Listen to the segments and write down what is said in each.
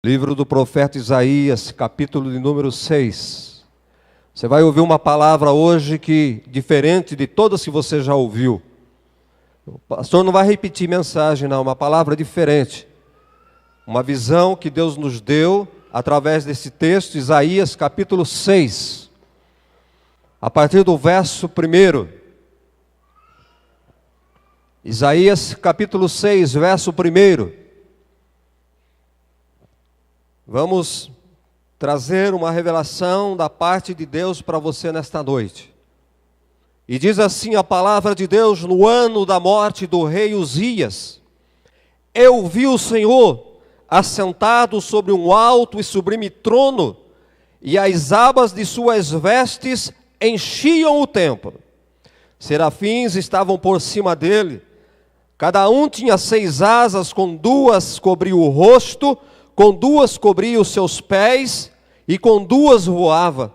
Livro do profeta Isaías, capítulo de número 6. Você vai ouvir uma palavra hoje que, diferente de todas que você já ouviu. O pastor não vai repetir mensagem, não, uma palavra diferente. Uma visão que Deus nos deu através desse texto, Isaías, capítulo 6. A partir do verso 1. Isaías, capítulo 6, verso 1. Vamos trazer uma revelação da parte de Deus para você nesta noite. E diz assim a palavra de Deus: no ano da morte do rei Uzias, eu vi o Senhor assentado sobre um alto e sublime trono, e as abas de suas vestes enchiam o templo. Serafins estavam por cima dele, cada um tinha 6 asas, com 2 cobria o rosto, com 2 cobria os seus pés, e com 2 voava.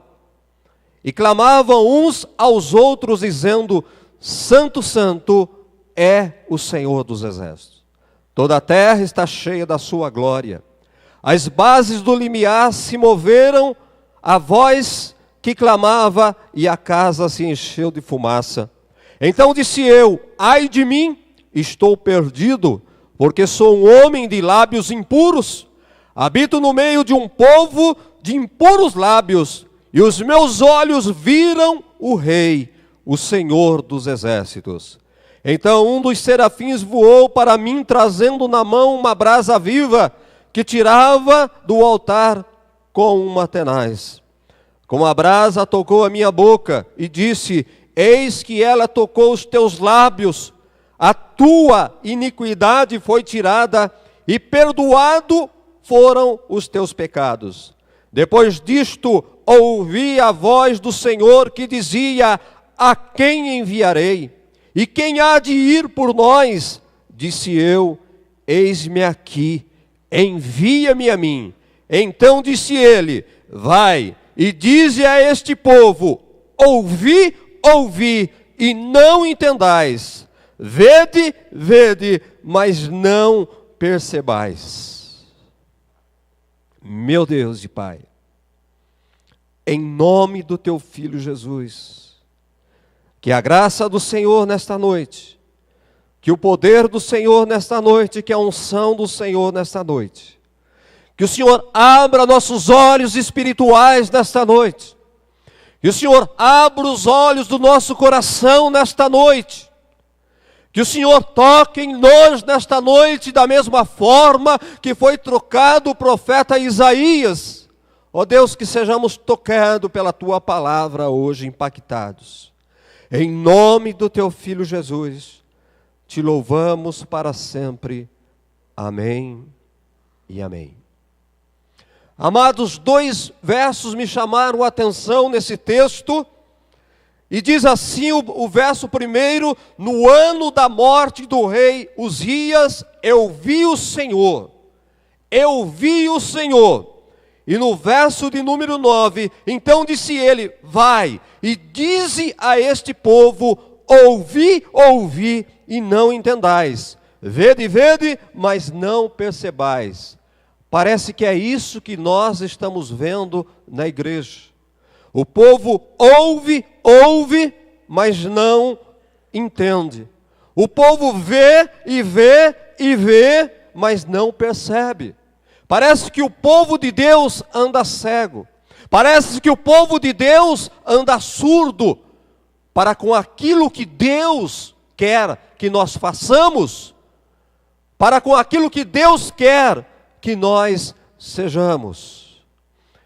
E clamavam uns aos outros, dizendo: Santo, Santo é o Senhor dos exércitos. Toda a terra está cheia da sua glória. As bases do limiar se moveram, a voz que clamava, e a casa se encheu de fumaça. Então disse eu: ai de mim, estou perdido, porque sou um homem de lábios impuros. Habito no meio de um povo de impuros lábios, e os meus olhos viram o Rei, o Senhor dos exércitos. Então um dos serafins voou para mim, trazendo na mão uma brasa viva, que tirava do altar com uma tenaz. Com a brasa tocou a minha boca, e disse: eis que ela tocou os teus lábios, a tua iniquidade foi tirada, e perdoado foram os teus pecados. Depois disto, ouvi a voz do Senhor que dizia: a quem enviarei? E quem há de ir por nós? Disse eu: eis-me aqui, envia-me a mim. Então disse ele: vai e dize a este povo: ouvi, ouvi, e não entendais. Vede, vede, mas não percebais. Meu Deus e Pai, em nome do Teu Filho Jesus, que a graça do Senhor nesta noite, que o poder do Senhor nesta noite, que a unção do Senhor nesta noite, que o Senhor abra nossos olhos espirituais nesta noite, que o Senhor abra os olhos do nosso coração nesta noite, que o Senhor toque em nós nesta noite da mesma forma que foi trocado o profeta Isaías. Ó Deus, que sejamos tocados pela Tua palavra hoje, impactados. Em nome do Teu Filho Jesus, Te louvamos para sempre. Amém e amém. Amados, 2 versos me chamaram a atenção nesse texto. E diz assim o verso 1: no ano da morte do rei Uzias, eu vi o Senhor. Eu vi o Senhor. E no verso de número 9, então disse ele: vai e dize a este povo: ouvi, ouvi, e não entendais. Vede, vede, mas não percebais. Parece que é isso que nós estamos vendo na igreja. O povo ouve, ouve, mas não entende. O povo vê e vê e vê, mas não percebe. Parece que o povo de Deus anda cego. Parece que o povo de Deus anda surdo para com aquilo que Deus quer que nós façamos, para com aquilo que Deus quer que nós sejamos.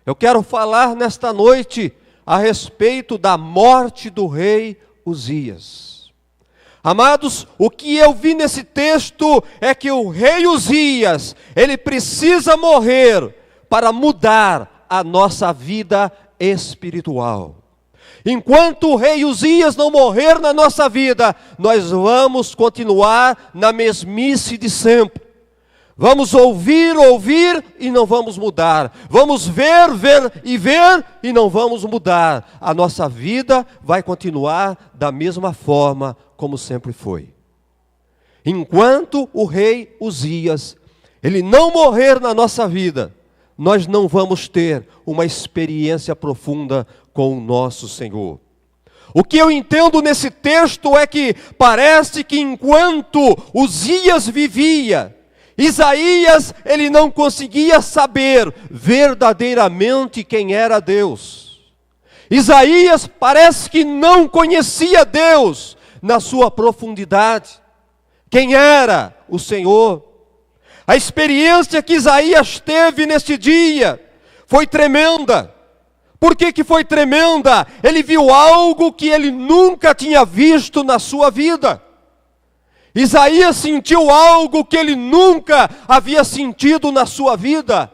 Eu quero falar nesta noite a respeito da morte do rei Uzias. Amados, o que eu vi nesse texto é que o rei Uzias, ele precisa morrer para mudar a nossa vida espiritual. Enquanto o rei Uzias não morrer na nossa vida, nós vamos continuar na mesmice de sempre. Vamos ouvir, ouvir e não vamos mudar. Vamos ver, ver e ver e não vamos mudar. A nossa vida vai continuar da mesma forma como sempre foi. Enquanto o rei Uzias, ele não morrer na nossa vida, nós não vamos ter uma experiência profunda com o nosso Senhor. O que eu entendo nesse texto é que parece que enquanto Uzias vivia, Isaías, ele não conseguia saber verdadeiramente quem era Deus. Isaías parece que não conhecia Deus na sua profundidade. Quem era o Senhor? A experiência que Isaías teve neste dia foi tremenda. Por que foi tremenda? Ele viu algo que ele nunca tinha visto na sua vida. Isaías sentiu algo que ele nunca havia sentido na sua vida.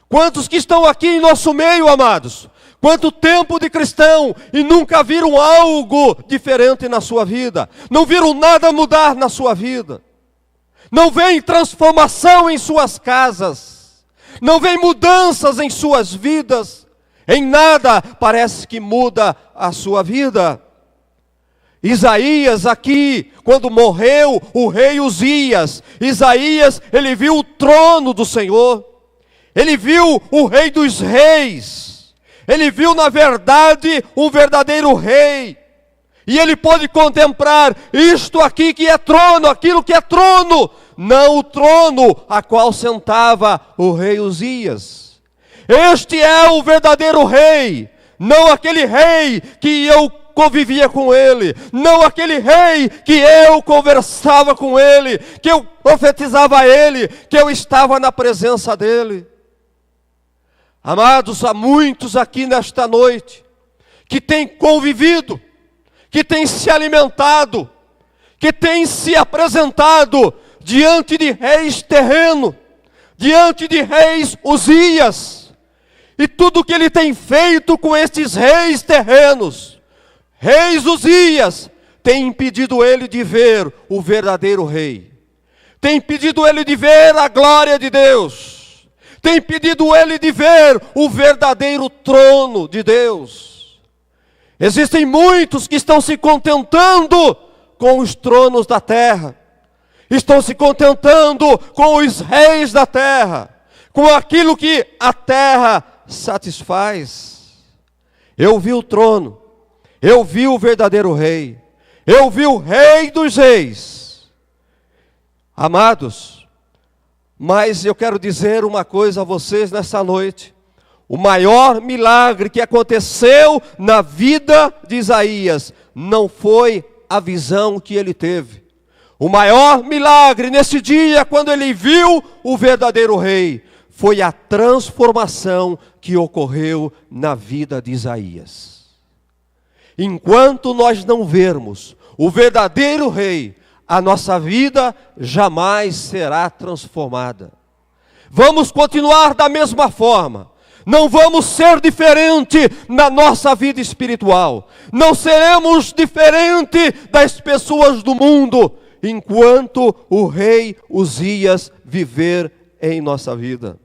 Quantos que estão aqui em nosso meio, amados? Quanto tempo de cristão e nunca viram algo diferente na sua vida? Não viram nada mudar na sua vida? Não vem transformação em suas casas? Não vem mudanças em suas vidas? Em nada parece que muda a sua vida. Isaías aqui, quando morreu o rei Uzias, Isaías, ele viu o trono do Senhor. Ele viu o rei dos reis. Ele viu, na verdade, um verdadeiro rei. E ele pôde contemplar isto aqui que é trono, aquilo que é trono. Não o trono a qual sentava o rei Uzias. Este é o verdadeiro rei, não aquele rei que eu convivia com ele, não aquele rei que eu conversava com ele, que eu profetizava a ele, que eu estava na presença dele. Amados, há muitos aqui nesta noite que têm convivido, que têm se alimentado, que têm se apresentado diante de reis terrenos, diante de reis Uzias. E tudo que ele tem feito com estes reis terrenos, reis Uzias, tem impedido ele de ver o verdadeiro rei. Tem impedido ele de ver a glória de Deus. Tem impedido ele de ver o verdadeiro trono de Deus. Existem muitos que estão se contentando com os tronos da terra. Estão se contentando com os reis da terra. Com aquilo que a terra satisfaz. Eu vi o trono, eu vi o verdadeiro rei, eu vi o rei dos reis. Amados, mas eu quero dizer uma coisa a vocês nessa noite. O maior milagre que aconteceu na vida de Isaías não foi a visão que ele teve. O maior milagre nesse dia, quando ele viu o verdadeiro rei, foi a transformação que ocorreu na vida de Isaías. Enquanto nós não vermos o verdadeiro rei, a nossa vida jamais será transformada. Vamos continuar da mesma forma. Não vamos ser diferente na nossa vida espiritual. Não seremos diferente das pessoas do mundo, enquanto o rei Uzias viver em nossa vida.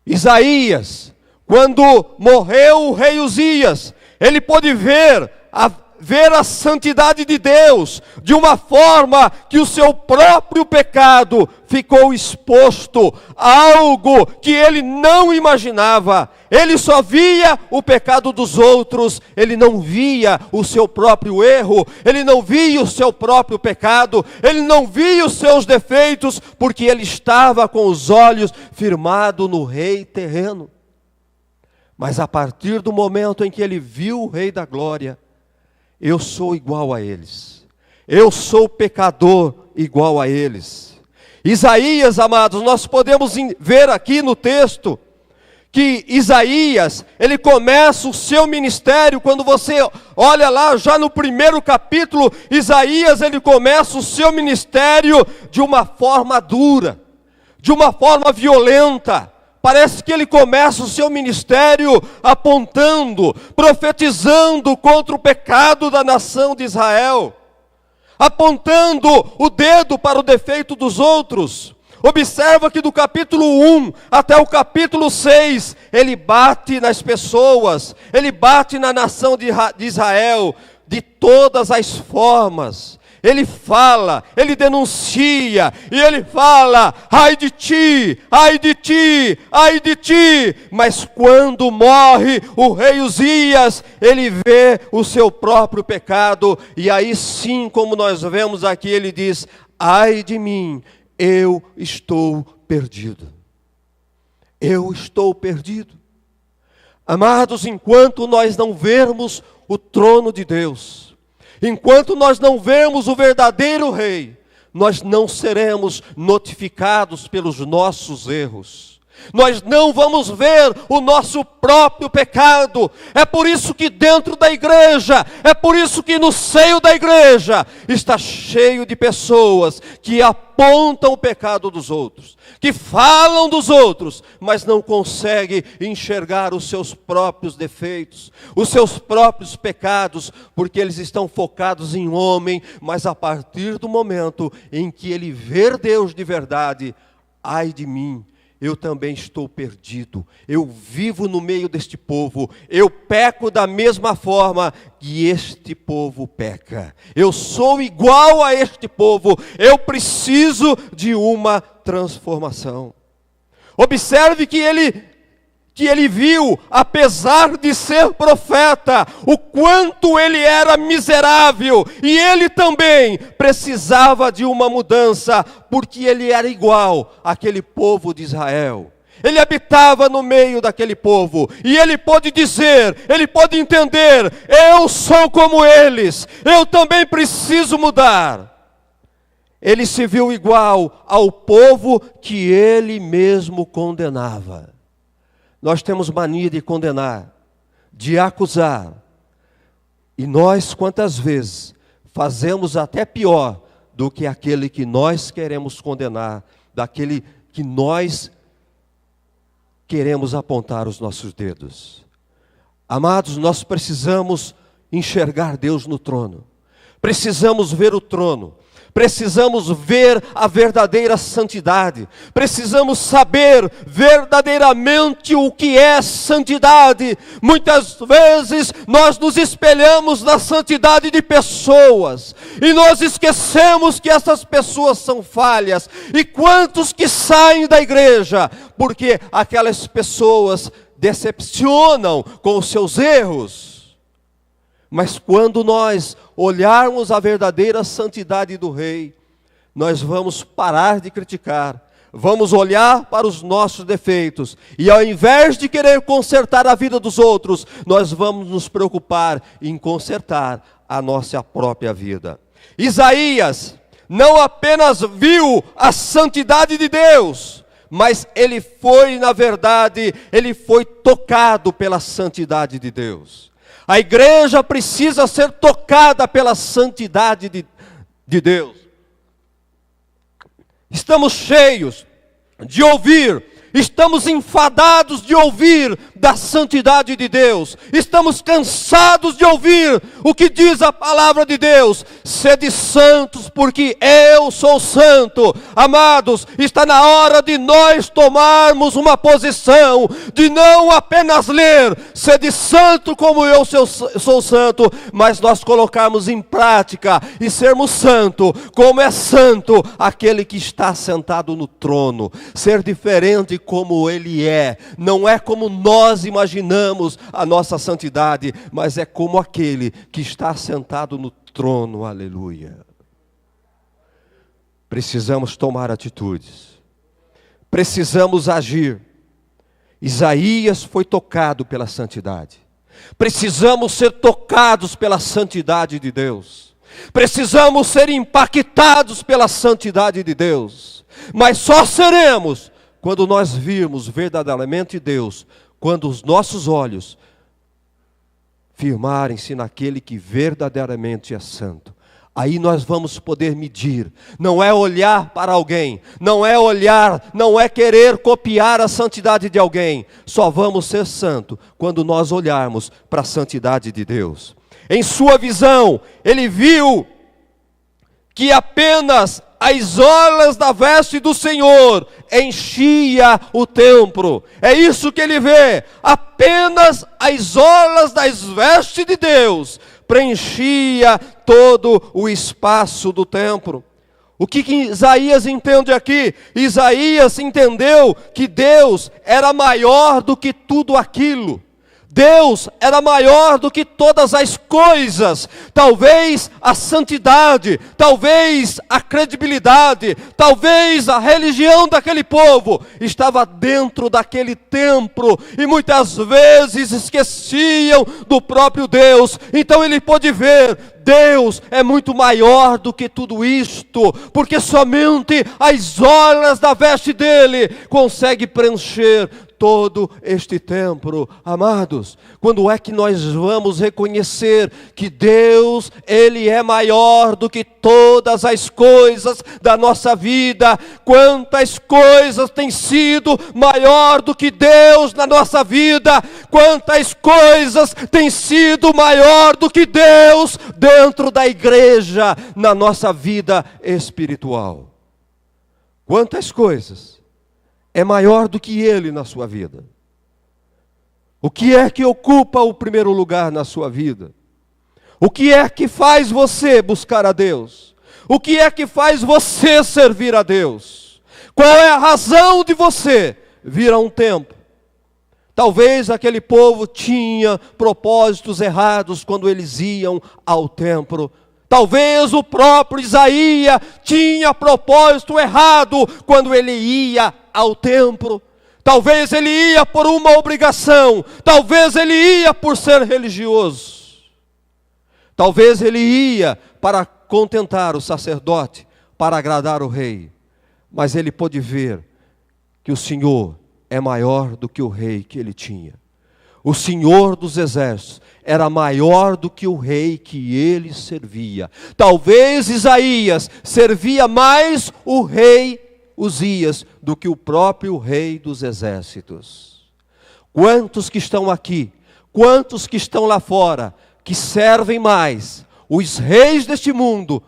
Isaías, quando morreu o rei Uzias, ele pôde ver a santidade de Deus de uma forma que o seu próprio pecado ficou exposto a algo que ele não imaginava. Ele só via o pecado dos outros, ele não via o seu próprio erro, ele não via o seu próprio pecado, ele não via os seus defeitos, porque ele estava com os olhos firmados no rei terreno. Mas a partir do momento em que ele viu o Rei da Glória, eu sou igual a eles. Eu sou pecador igual a eles. Isaías, amados, nós podemos ver aqui no texto que Isaías, ele começa o seu ministério. Quando você olha lá, já no primeiro capítulo, Isaías, ele começa o seu ministério de uma forma dura, de uma forma violenta. Parece que ele começa o seu ministério apontando, profetizando contra o pecado da nação de Israel, apontando o dedo para o defeito dos outros. Observa que do capítulo 1 até o capítulo 6, ele bate nas pessoas, ele bate na nação de Israel, de todas as formas. Ele fala, ele denuncia, e ele fala: ai de ti, ai de ti, ai de ti. Mas quando morre o rei Uzias, ele vê o seu próprio pecado, e aí sim, como nós vemos aqui, ele diz: ai de mim, eu estou perdido. Eu estou perdido. Amados, enquanto nós não vermos o trono de Deus, enquanto nós não vemos o verdadeiro rei, nós não seremos notificados pelos nossos erros. Nós não vamos ver o nosso próprio pecado. É por isso que dentro da igreja, é por isso que no seio da igreja, está cheio de pessoas que apontam o pecado dos outros, que falam dos outros, mas não conseguem enxergar os seus próprios defeitos, os seus próprios pecados, porque eles estão focados em homem, mas a partir do momento em que ele vê Deus de verdade, ai de mim, eu também estou perdido, eu vivo no meio deste povo, eu peco da mesma forma que este povo peca. Eu sou igual a este povo, eu preciso de uma transformação. Observe que ele viu, apesar de ser profeta, o quanto ele era miserável, e ele também precisava de uma mudança, porque ele era igual àquele povo de Israel. Ele habitava no meio daquele povo, e ele pode dizer, ele pode entender: eu sou como eles, eu também preciso mudar. Ele se viu igual ao povo que ele mesmo condenava. Nós temos mania de condenar, de acusar. E nós, quantas vezes, fazemos até pior do que aquele que nós queremos condenar, daquele que nós queremos apontar os nossos dedos. Amados, nós precisamos enxergar Deus no trono. Precisamos ver o trono. Precisamos ver a verdadeira santidade. Precisamos saber verdadeiramente o que é santidade. Muitas vezes nós nos espelhamos na santidade de pessoas, e nós esquecemos que essas pessoas são falhas. E quantos que saem da igreja porque aquelas pessoas decepcionam com os seus erros. Mas quando nós olharmos a verdadeira santidade do Rei, nós vamos parar de criticar, vamos olhar para os nossos defeitos, e ao invés de querer consertar a vida dos outros, nós vamos nos preocupar em consertar a nossa própria vida. Isaías não apenas viu a santidade de Deus, mas ele foi, na verdade, ele foi tocado pela santidade de Deus. A igreja precisa ser tocada pela santidade de Deus. Estamos cheios de ouvir, estamos enfadados de ouvir da santidade de Deus. Estamos cansados de ouvir o que diz a palavra de Deus: sede santos, porque eu sou santo. Amados, está na hora de nós tomarmos uma posição, de não apenas ler, sede santo como eu sou santo, mas nós colocarmos em prática e sermos santo, como é santo aquele que está sentado no trono. Ser diferente como ele é, não é como nós imaginamos a nossa santidade, mas é como aquele que está sentado no trono. Aleluia. Precisamos tomar atitudes, precisamos agir. Isaías foi tocado pela santidade. Precisamos ser tocados pela santidade de Deus. Precisamos ser impactados pela santidade de Deus. Mas só seremos quando nós virmos verdadeiramente Deus, quando os nossos olhos firmarem-se naquele que verdadeiramente é santo. Aí nós vamos poder medir. Não é olhar para alguém, não é querer copiar a santidade de alguém. Só vamos ser santo quando nós olharmos para a santidade de Deus. Em sua visão, ele viu que apenas as orlas da veste do Senhor enchia o templo. É isso que ele vê. Apenas as orlas das vestes de Deus preenchia todo o espaço do templo. O que Isaías entende aqui? Isaías entendeu que Deus era maior do que tudo aquilo. Deus era maior do que todas as coisas. Talvez a santidade, talvez a credibilidade, talvez a religião daquele povo estava dentro daquele templo e muitas vezes esqueciam do próprio Deus. Então ele pôde ver, Deus é muito maior do que tudo isto, porque somente as orlas da veste dele conseguem preencher todo este templo. Amados, quando é que nós vamos reconhecer que Deus, Ele é maior do que todas as coisas da nossa vida? Quantas coisas têm sido maior do que Deus na nossa vida? Quantas coisas têm sido maior do que Deus dentro da igreja, na nossa vida espiritual? Quantas coisas é maior do que Ele na sua vida? O que é que ocupa o primeiro lugar na sua vida? O que é que faz você buscar a Deus? O que é que faz você servir a Deus? Qual é a razão de você vir a um templo? Talvez aquele povo tinha propósitos errados quando eles iam ao templo. Talvez o próprio Isaías tinha propósito errado quando ele ia ao templo. Talvez ele ia por uma obrigação. Talvez ele ia por ser religioso. Talvez ele ia para contentar o sacerdote, para agradar o rei. Mas ele pôde ver que o Senhor é maior do que o rei que ele tinha. O Senhor dos exércitos era maior do que o rei que ele servia. Talvez Isaías servia mais o rei Uzias do que o próprio rei dos exércitos. Quantos que estão aqui, quantos que estão lá fora, que servem mais os reis deste mundo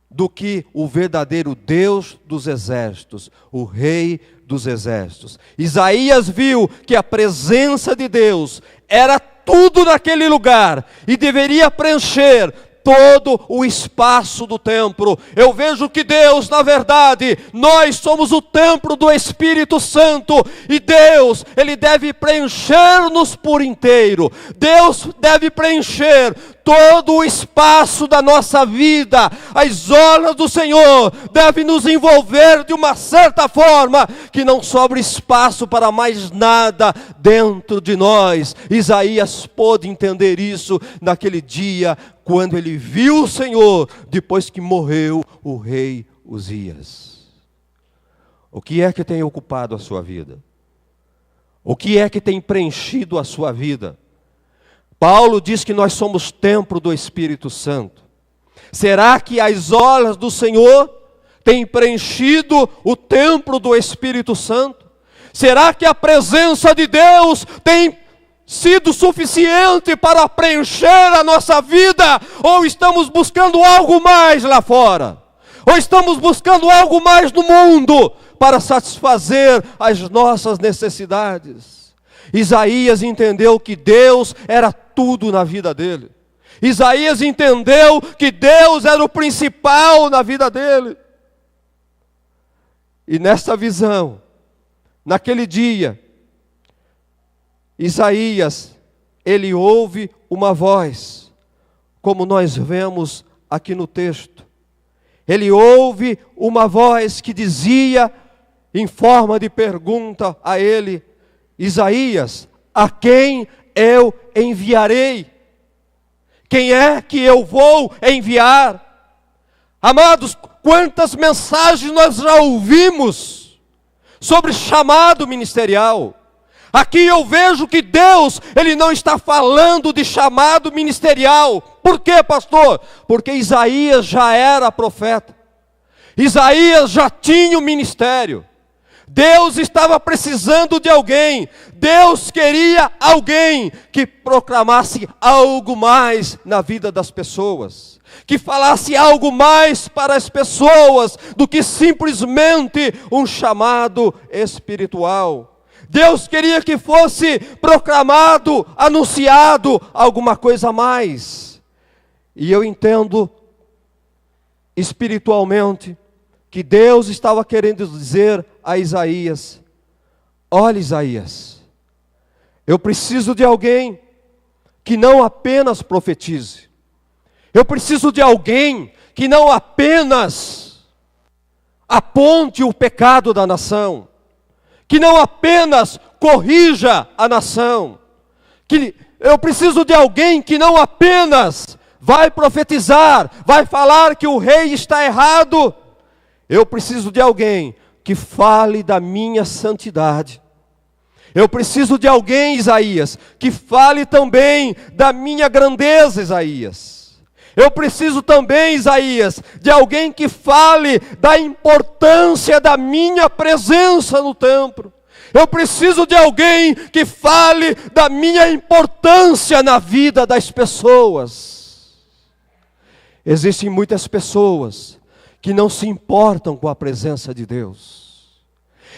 do que o verdadeiro Deus dos exércitos, o rei dos exércitos? Isaías viu que a presença de Deus era tudo naquele lugar e deveria preencher todo o espaço do templo. Eu vejo que Deus, na verdade, nós somos o templo do Espírito Santo, e Deus, Ele deve preencher-nos por inteiro. Deus deve preencher todo o espaço da nossa vida. As orlas do Senhor devem nos envolver de uma certa forma que não sobre espaço para mais nada dentro de nós. Isaías pôde entender isso naquele dia, quando ele viu o Senhor, depois que morreu o rei Uzias. O que é que tem ocupado a sua vida? O que é que tem preenchido a sua vida? Paulo diz que nós somos templo do Espírito Santo. Será que as orlas do Senhor têm preenchido o templo do Espírito Santo? Será que a presença de Deus tem sido suficiente para preencher a nossa vida? Ou estamos buscando algo mais lá fora? Ou estamos buscando algo mais no mundo para satisfazer as nossas necessidades? Isaías entendeu que Deus era tudo na vida dele. Isaías entendeu que Deus era o principal na vida dele. E nessa visão, naquele dia, Isaías, ele ouve uma voz, como nós vemos aqui no texto. Ele ouve uma voz que dizia, em forma de pergunta a ele: Isaías, a quem eu enviarei? Quem é que eu vou enviar? Amados, quantas mensagens nós já ouvimos sobre chamado ministerial. Aqui eu vejo que Deus, Ele não está falando de chamado ministerial. Por quê, pastor? Porque Isaías já era profeta. Isaías já tinha o ministério. Deus estava precisando de alguém. Deus queria alguém que proclamasse algo mais na vida das pessoas, que falasse algo mais para as pessoas do que simplesmente um chamado espiritual. Deus queria que fosse proclamado, anunciado alguma coisa a mais. E eu entendo espiritualmente que Deus estava querendo dizer a Isaías: olha, Isaías, eu preciso de alguém que não apenas profetize. Eu preciso de alguém que não apenas aponte o pecado da nação, que não apenas corrija a nação, que eu preciso de alguém que não apenas vai profetizar, vai falar que o rei está errado. Eu preciso de alguém que fale da minha santidade. Eu preciso de alguém, Isaías, que fale também da minha grandeza, Isaías. Eu preciso também, Isaías, de alguém que fale da importância da minha presença no templo. Eu preciso de alguém que fale da minha importância na vida das pessoas. Existem muitas pessoas que não se importam com a presença de Deus.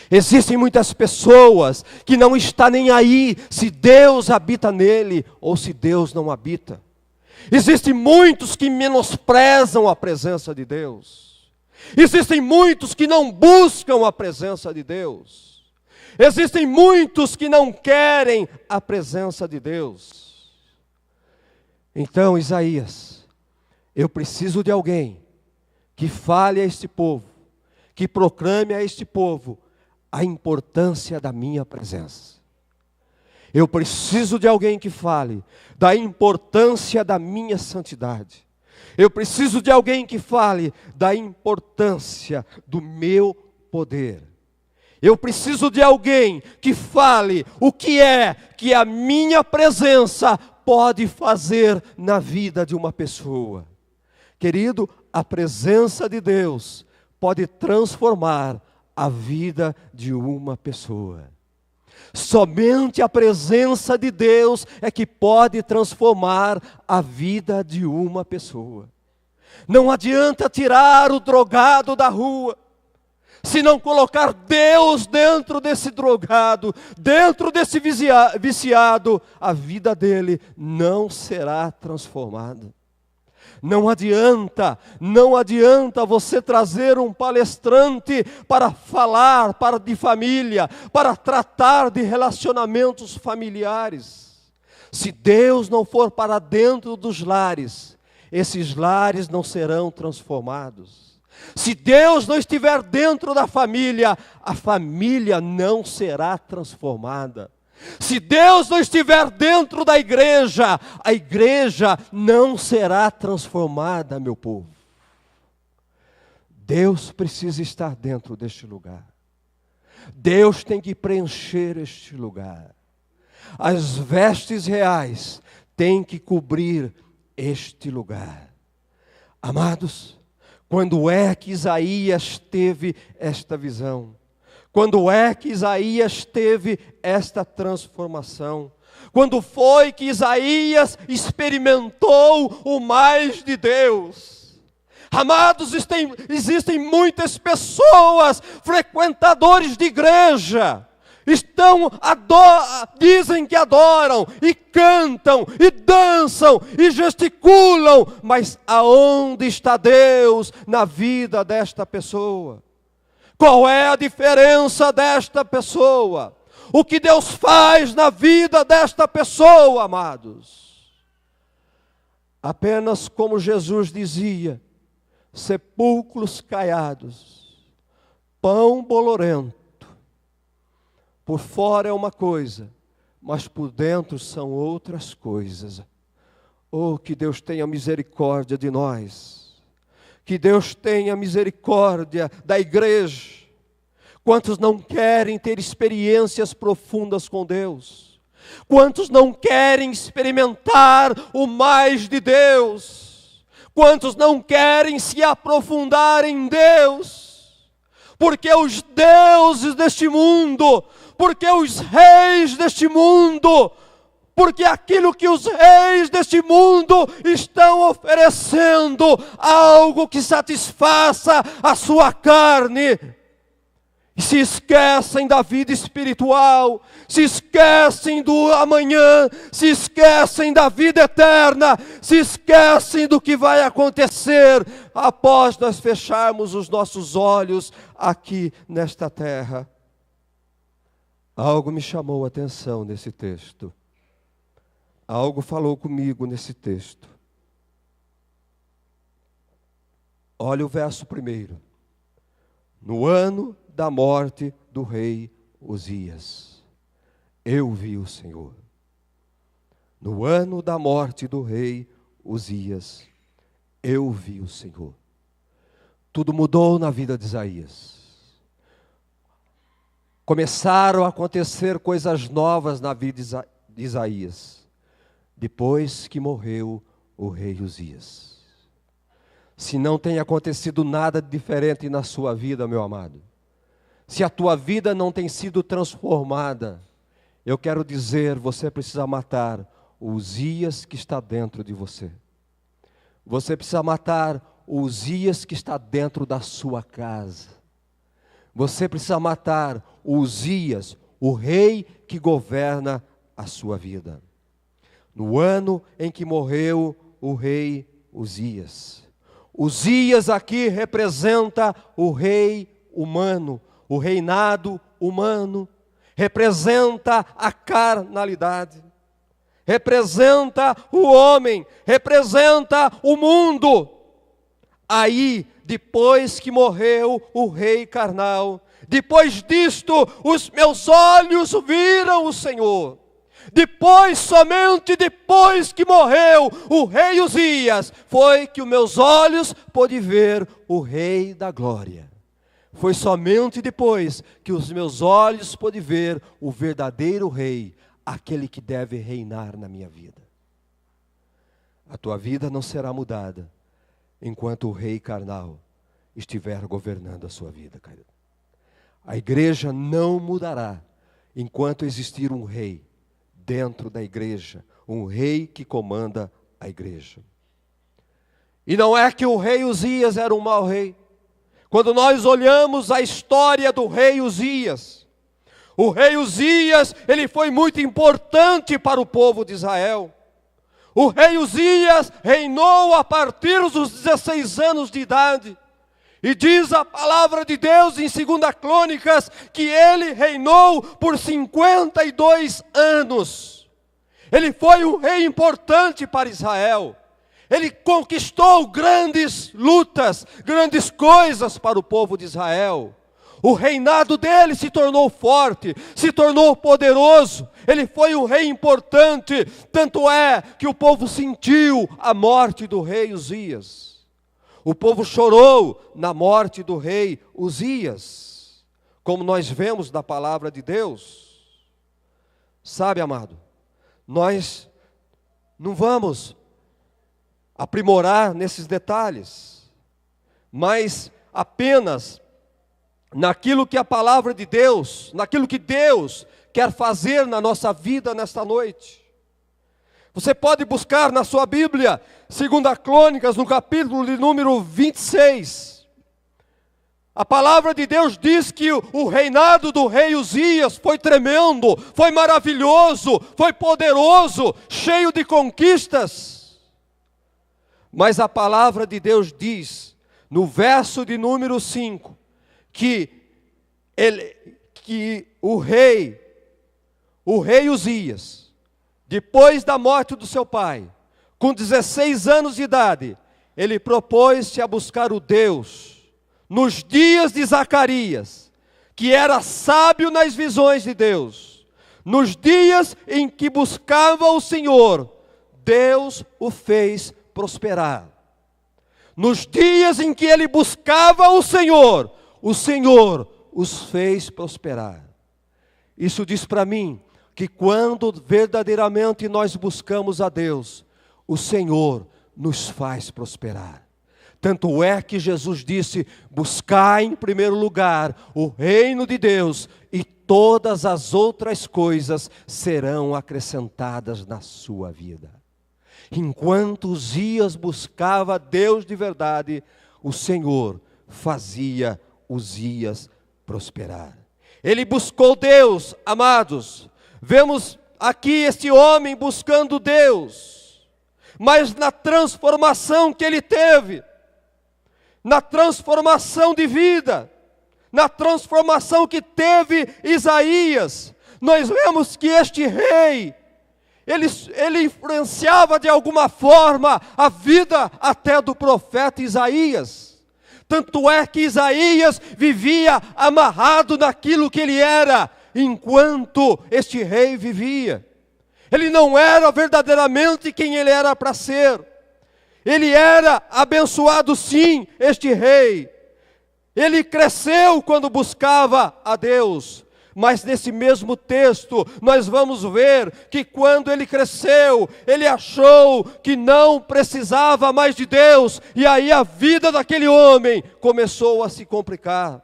Existem muitas pessoas que não estão nem aí se Deus habita nele ou se Deus não habita. Existem muitos que menosprezam a presença de Deus. Existem muitos que não buscam a presença de Deus. Existem muitos que não querem a presença de Deus. Então, Isaías, eu preciso de alguém que fale a este povo, que proclame a este povo a importância da minha presença. Eu preciso de alguém que fale da importância da minha santidade. Eu preciso de alguém que fale da importância do meu poder. Eu preciso de alguém que fale o que é que a minha presença pode fazer na vida de uma pessoa. Querido, a presença de Deus pode transformar a vida de uma pessoa. Somente a presença de Deus é que pode transformar a vida de uma pessoa. Não adianta tirar o drogado da rua, se não colocar Deus dentro desse drogado, dentro desse viciado, a vida dele não será transformada. Não adianta você trazer um palestrante para falar de família, para tratar de relacionamentos familiares. Se Deus não for para dentro dos lares, esses lares não serão transformados. Se Deus não estiver dentro da família, a família não será transformada. Se Deus não estiver dentro da igreja, a igreja não será transformada, meu povo. Deus precisa estar dentro deste lugar. Deus tem que preencher este lugar. As vestes reais têm que cobrir este lugar. Amados, quando é que Isaías teve esta visão? Quando é que Isaías teve esta transformação? Quando foi que Isaías experimentou o mais de Deus? Amados, existem muitas pessoas, frequentadores de igreja, dizem que adoram, e cantam, e dançam, e gesticulam, mas aonde está Deus na vida desta pessoa? Qual é a diferença desta pessoa? O que Deus faz na vida desta pessoa, amados? Apenas como Jesus dizia, sepulcros caiados, pão bolorento. Por fora é uma coisa, mas por dentro são outras coisas. Oh, que Deus tenha misericórdia de nós. Que Deus tenha misericórdia da igreja. Quantos não querem ter experiências profundas com Deus? Quantos não querem experimentar o mais de Deus? Quantos não querem se aprofundar em Deus? Porque os deuses deste mundo, porque os reis deste mundo, porque aquilo que os reis deste mundo estão oferecendo, algo que satisfaça a sua carne. E se esquecem da vida espiritual, se esquecem do amanhã, se esquecem da vida eterna, se esquecem do que vai acontecer após nós fecharmos os nossos olhos aqui nesta terra. Algo me chamou a atenção nesse texto. Algo falou comigo nesse texto. Olha o verso 1. No ano da morte do rei Uzias, eu vi o Senhor. No ano da morte do rei Uzias, eu vi o Senhor. Tudo mudou na vida de Isaías. Começaram a acontecer coisas novas na vida de Isaías, depois que morreu o rei Uzias. Se não tem acontecido nada diferente na sua vida, meu amado, se a tua vida não tem sido transformada, eu quero dizer, você precisa matar o Uzias que está dentro de você. Você precisa matar o Uzias que está dentro da sua casa. Você precisa matar o Uzias, o rei que governa a sua vida. No ano em que morreu o rei Uzias. Uzias aqui representa o rei humano, o reinado humano, representa a carnalidade, representa o homem, representa o mundo. Aí, depois que morreu o rei carnal, depois disto, os meus olhos viram o Senhor. Depois, somente depois que morreu o rei Uzias, foi que os meus olhos pôde ver o rei da glória. Foi somente depois que os meus olhos pôde ver o verdadeiro rei, aquele que deve reinar na minha vida. A tua vida não será mudada enquanto o rei carnal estiver governando a sua vida, querido. A igreja não mudará enquanto existir um rei dentro da igreja, um rei que comanda a igreja. E não é que o rei Uzias era um mau rei. Quando nós olhamos a história do rei Uzias, o rei Uzias, ele foi muito importante para o povo de Israel. O rei Uzias reinou a partir dos 16 anos de idade. E diz a palavra de Deus em 2 Crônicas que ele reinou por 52 anos. Ele foi um rei importante para Israel. Ele conquistou grandes lutas, grandes coisas para o povo de Israel. O reinado dele se tornou forte, se tornou poderoso. Ele foi um rei importante, tanto é que o povo sentiu a morte do rei Uzias. O povo chorou na morte do rei Uzias, como nós vemos na palavra de Deus. Sabe, amado, nós não vamos aprimorar nesses detalhes, mas apenas naquilo que a palavra de Deus, naquilo que Deus quer fazer na nossa vida nesta noite. Você pode buscar na sua Bíblia, 2 Crônicas, no capítulo de número 26. A palavra de Deus diz que o reinado do rei Uzias foi tremendo, foi maravilhoso, foi poderoso, cheio de conquistas. Mas a palavra de Deus diz, no verso de número 5, que o rei Uzias, depois da morte do seu pai, com 16 anos de idade, ele propôs-se a buscar o Deus, nos dias de Zacarias, que era sábio nas visões de Deus. Nos dias em que buscava o Senhor, Deus o fez prosperar. Nos dias em que ele buscava o Senhor os fez prosperar. Isso diz para mim que quando verdadeiramente nós buscamos a Deus, o Senhor nos faz prosperar. Tanto é que Jesus disse, buscai em primeiro lugar o reino de Deus e todas as outras coisas serão acrescentadas na sua vida. Enquanto Uzias buscava Deus de verdade, o Senhor fazia Uzias prosperar. Ele buscou Deus, amados. Vemos aqui este homem buscando Deus, mas na transformação que ele teve, na transformação de vida, na transformação que teve Isaías, nós vemos que este rei, ele influenciava de alguma forma a vida até do profeta Isaías. Tanto é que Isaías vivia amarrado naquilo que ele era, enquanto este rei vivia. Ele não era verdadeiramente quem ele era para ser. Ele era abençoado sim, este rei. Ele cresceu quando buscava a Deus. Mas nesse mesmo texto, nós vamos ver que quando ele cresceu, ele achou que não precisava mais de Deus. E aí a vida daquele homem começou a se complicar.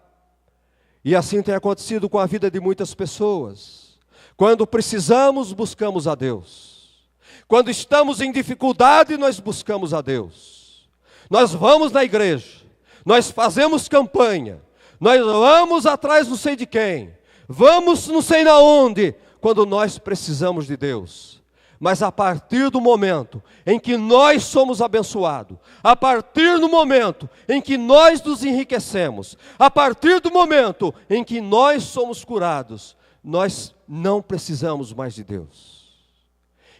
E assim tem acontecido com a vida de muitas pessoas. Quando precisamos, buscamos a Deus. Quando estamos em dificuldade, nós buscamos a Deus. Nós vamos na igreja, nós fazemos campanha, nós vamos atrás não sei de quem, vamos não sei na onde, quando nós precisamos de Deus. Mas a partir do momento em que nós somos abençoados, a partir do momento em que nós nos enriquecemos, a partir do momento em que nós somos curados, nós não precisamos mais de Deus.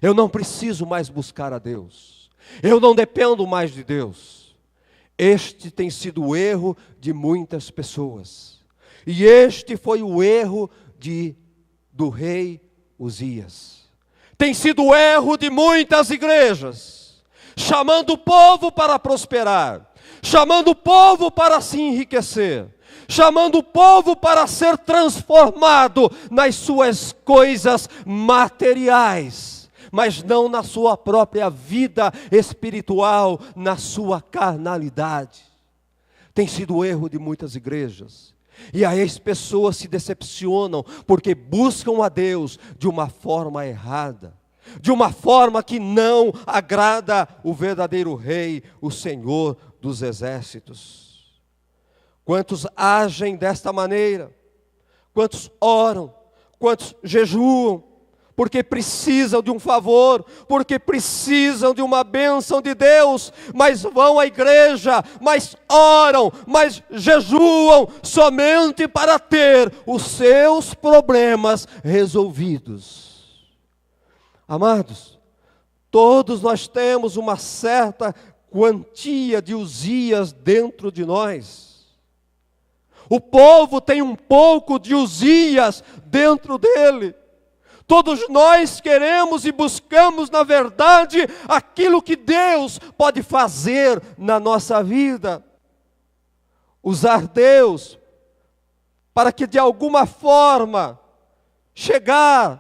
Eu não preciso mais buscar a Deus. Eu não dependo mais de Deus. Este tem sido o erro de muitas pessoas. E este foi o erro do rei Uzias. Tem sido o erro de muitas igrejas, chamando o povo para prosperar, chamando o povo para se enriquecer, chamando o povo para ser transformado nas suas coisas materiais, mas não na sua própria vida espiritual, na sua carnalidade. Tem sido o erro de muitas igrejas. E aí as pessoas se decepcionam porque buscam a Deus de uma forma errada, de uma forma que não agrada o verdadeiro rei, o Senhor dos exércitos. Quantos agem desta maneira? Quantos oram? Quantos jejuam? Porque precisam de um favor, porque precisam de uma bênção de Deus, mas vão à igreja, mas oram, mas jejuam, somente para ter os seus problemas resolvidos. Amados, todos nós temos uma certa quantia de Uzias dentro de nós. O povo tem um pouco de Uzias dentro dele. Todos nós queremos e buscamos, na verdade, aquilo que Deus pode fazer na nossa vida. Usar Deus para que de alguma forma chegamos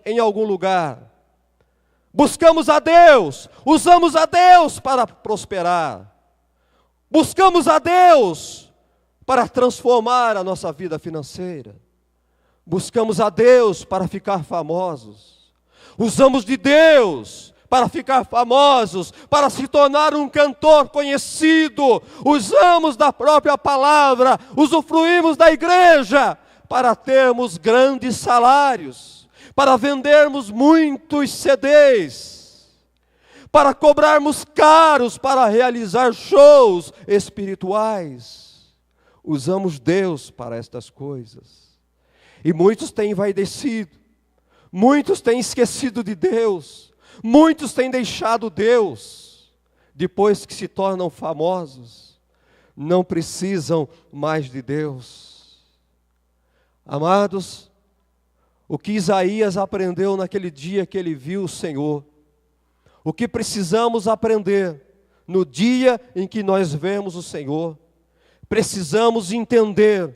em algum lugar. Buscamos a Deus, usamos a Deus para prosperar. Buscamos a Deus para transformar a nossa vida financeira. Buscamos a Deus para ficar famosos. Usamos de Deus para ficar famosos, para se tornar um cantor conhecido. Usamos da própria palavra, usufruímos da igreja para termos grandes salários, para vendermos muitos CDs, para cobrarmos caros para realizar shows espirituais. Usamos Deus para estas coisas. E muitos têm envaidecido, muitos têm esquecido de Deus, muitos têm deixado Deus, depois que se tornam famosos, não precisam mais de Deus. Amados, o que Isaías aprendeu naquele dia que ele viu o Senhor, o que precisamos aprender no dia em que nós vemos o Senhor, precisamos entender,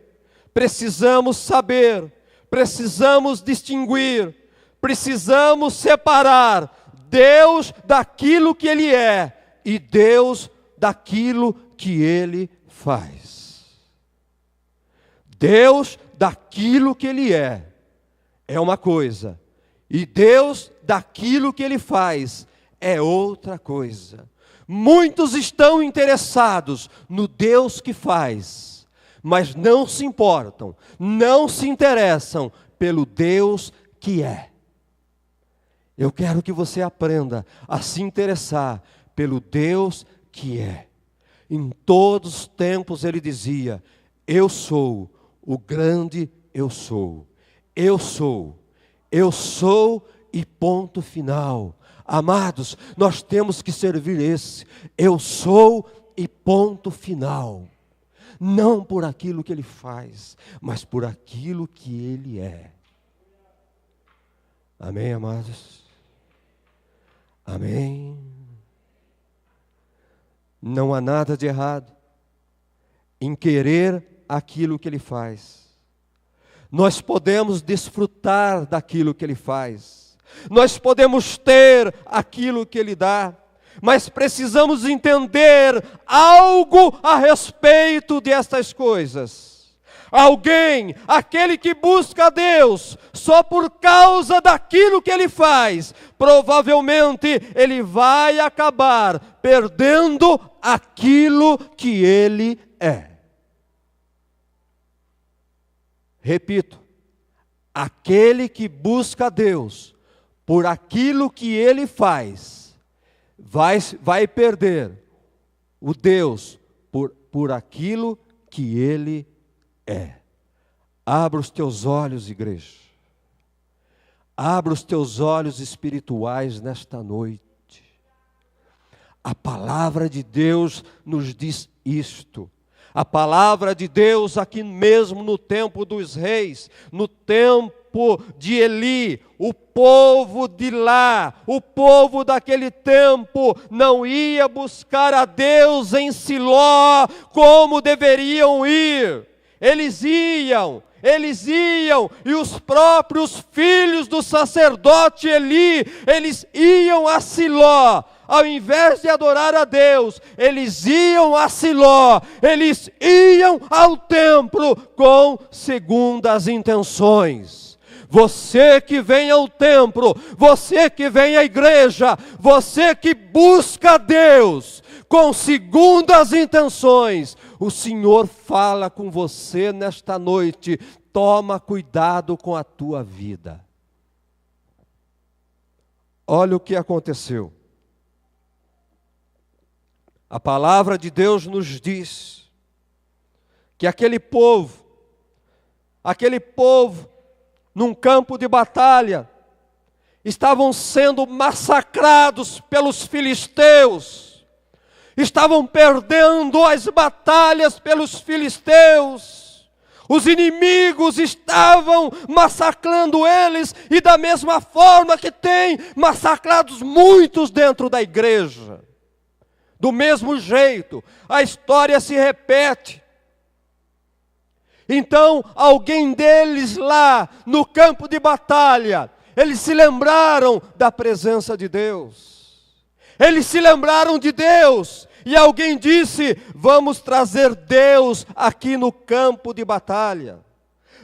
precisamos saber, precisamos distinguir, precisamos separar Deus daquilo que Ele é e Deus daquilo que Ele faz. Deus daquilo que Ele é uma coisa, e Deus daquilo que Ele faz é outra coisa. Muitos estão interessados no Deus que faz, mas não se importam, não se interessam pelo Deus que é. Eu quero que você aprenda a se interessar pelo Deus que é. Em todos os tempos ele dizia: eu sou o grande eu sou. Eu sou e ponto final. Amados, nós temos que servir esse eu sou e ponto final. Não por aquilo que ele faz, mas por aquilo que ele é. Amém, amados? Amém. Não há nada de errado em querer aquilo que ele faz. Nós podemos desfrutar daquilo que ele faz. Nós podemos ter aquilo que ele dá. Mas precisamos entender algo a respeito destas coisas. Alguém, aquele que busca a Deus só por causa daquilo que ele faz, provavelmente ele vai acabar perdendo aquilo que ele é. Repito, aquele que busca a Deus por aquilo que ele faz, vai perder o Deus por aquilo que ele é. Abra os teus olhos, igreja. Abra os teus olhos espirituais nesta noite. A palavra de Deus nos diz isto. A palavra de Deus aqui mesmo no tempo dos reis, no tempo de Eli, o povo de lá, o povo daquele tempo não ia buscar a Deus em Siló como deveriam ir. Eles iam, e os próprios filhos do sacerdote Eli, eles iam a Siló. Ao invés de adorar a Deus, eles iam a Siló, eles iam ao templo com segundas intenções. Você que vem ao templo, você que vem à igreja, você que busca a Deus com segundas intenções, o Senhor fala com você nesta noite: toma cuidado com a tua vida. Olha o que aconteceu. A palavra de Deus nos diz que aquele povo, num campo de batalha, estavam sendo massacrados pelos filisteus, estavam perdendo as batalhas pelos filisteus, os inimigos estavam massacrando eles, e da mesma forma que tem massacrados muitos dentro da igreja. Do mesmo jeito, a história se repete. Então, alguém deles lá no campo de batalha, eles se lembraram da presença de Deus. Eles se lembraram de Deus. E alguém disse: vamos trazer Deus aqui no campo de batalha.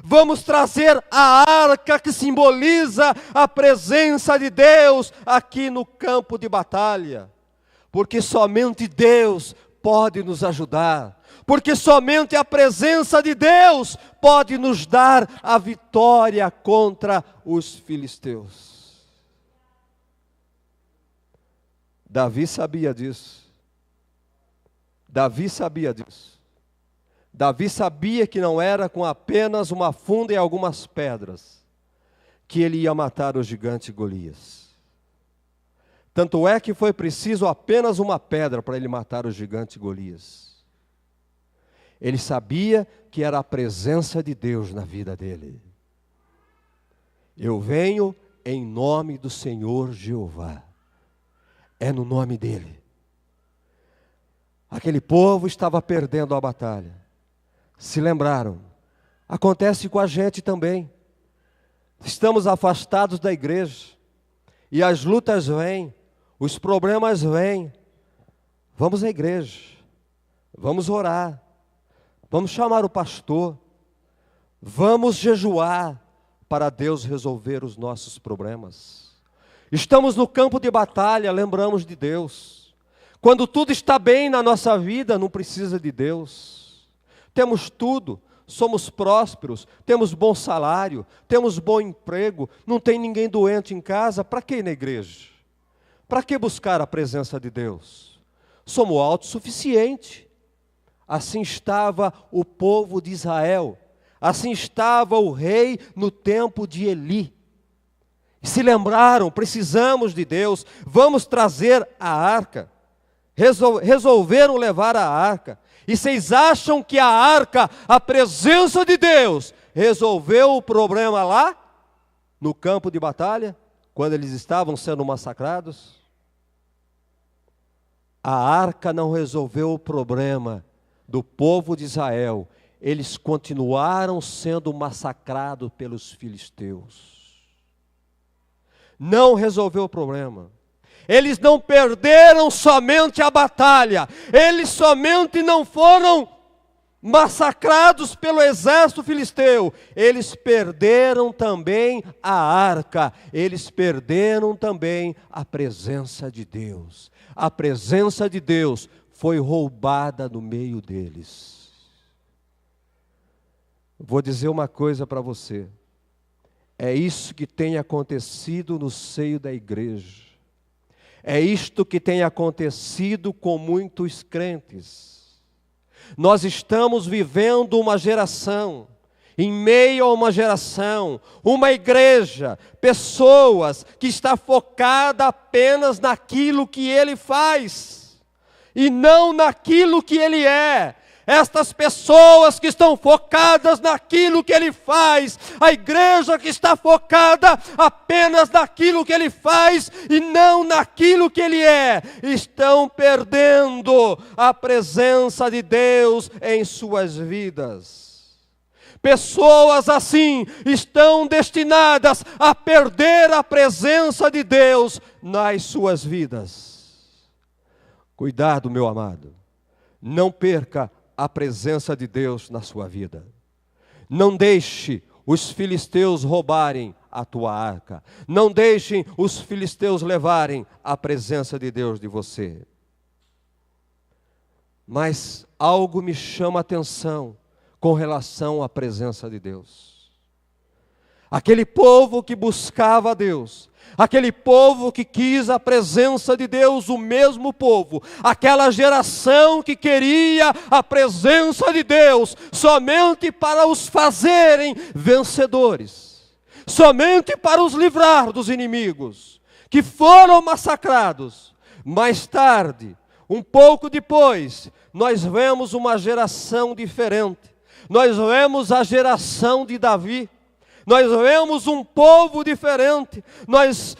Vamos trazer a arca que simboliza a presença de Deus aqui no campo de batalha. Porque somente Deus pode nos ajudar. Porque somente a presença de Deus pode nos dar a vitória contra os filisteus. Davi sabia disso. Davi sabia disso. Davi sabia que não era com apenas uma funda e algumas pedras que ele ia matar o gigante Golias. Tanto é que foi preciso apenas uma pedra para ele matar o gigante Golias. Ele sabia que era a presença de Deus na vida dele. Eu venho em nome do Senhor Jeová. É no nome dele. Aquele povo estava perdendo a batalha. Se lembraram. Acontece com a gente também. Estamos afastados da igreja. E as lutas vêm. Os problemas vêm. Vamos à igreja. Vamos orar. Vamos chamar o pastor. Vamos jejuar para Deus resolver os nossos problemas. Estamos no campo de batalha, lembramos de Deus. Quando tudo está bem na nossa vida, não precisa de Deus. temos tudo, somos prósperos, temos bom salário, temos bom emprego, não tem ninguém doente em casa, para que ir na igreja? Para que buscar a presença de Deus? Somos autossuficientes. Assim estava o povo de Israel, assim estava o rei no tempo de Eli. Se lembraram, precisamos de Deus, vamos trazer a arca. Resolveram levar a arca. E vocês acham que a arca, a presença de Deus, resolveu o problema lá, no campo de batalha, quando eles estavam sendo massacrados? A arca não resolveu o problema do povo de Israel. Eles continuaram sendo massacrados pelos filisteus. Não resolveu o problema. Eles não perderam somente a batalha, eles somente não foram massacrados pelo exército filisteu, eles perderam também a arca, eles perderam também a presença de Deus. A presença de Deus foi roubada no meio deles. Vou dizer uma coisa para você, é isso que tem acontecido no seio da igreja. É isto que tem acontecido com muitos crentes. Nós estamos vivendo uma geração, em meio a uma geração, uma igreja, pessoas que está focada apenas naquilo que ele faz, e não naquilo que ele é. Estas pessoas que estão focadas naquilo que ele faz, a igreja que está focada apenas naquilo que ele faz e não naquilo que ele é, estão perdendo a presença de Deus em suas vidas. Pessoas assim estão destinadas a perder a presença de Deus nas suas vidas. Cuidado, meu amado, não perca a presença de Deus na sua vida. Não deixe os filisteus roubarem a tua arca. Não deixem os filisteus levarem a presença de Deus de você. Mas algo me chama a atenção com relação à presença de Deus. Aquele povo que buscava a Deus, aquele povo que quis a presença de Deus, o mesmo povo, aquela geração que queria a presença de Deus somente para os fazerem vencedores, somente para os livrar dos inimigos, que foram massacrados. Mais tarde, um pouco depois, nós vemos uma geração diferente, nós vemos a geração de Davi. Nós vemos um povo diferente, nós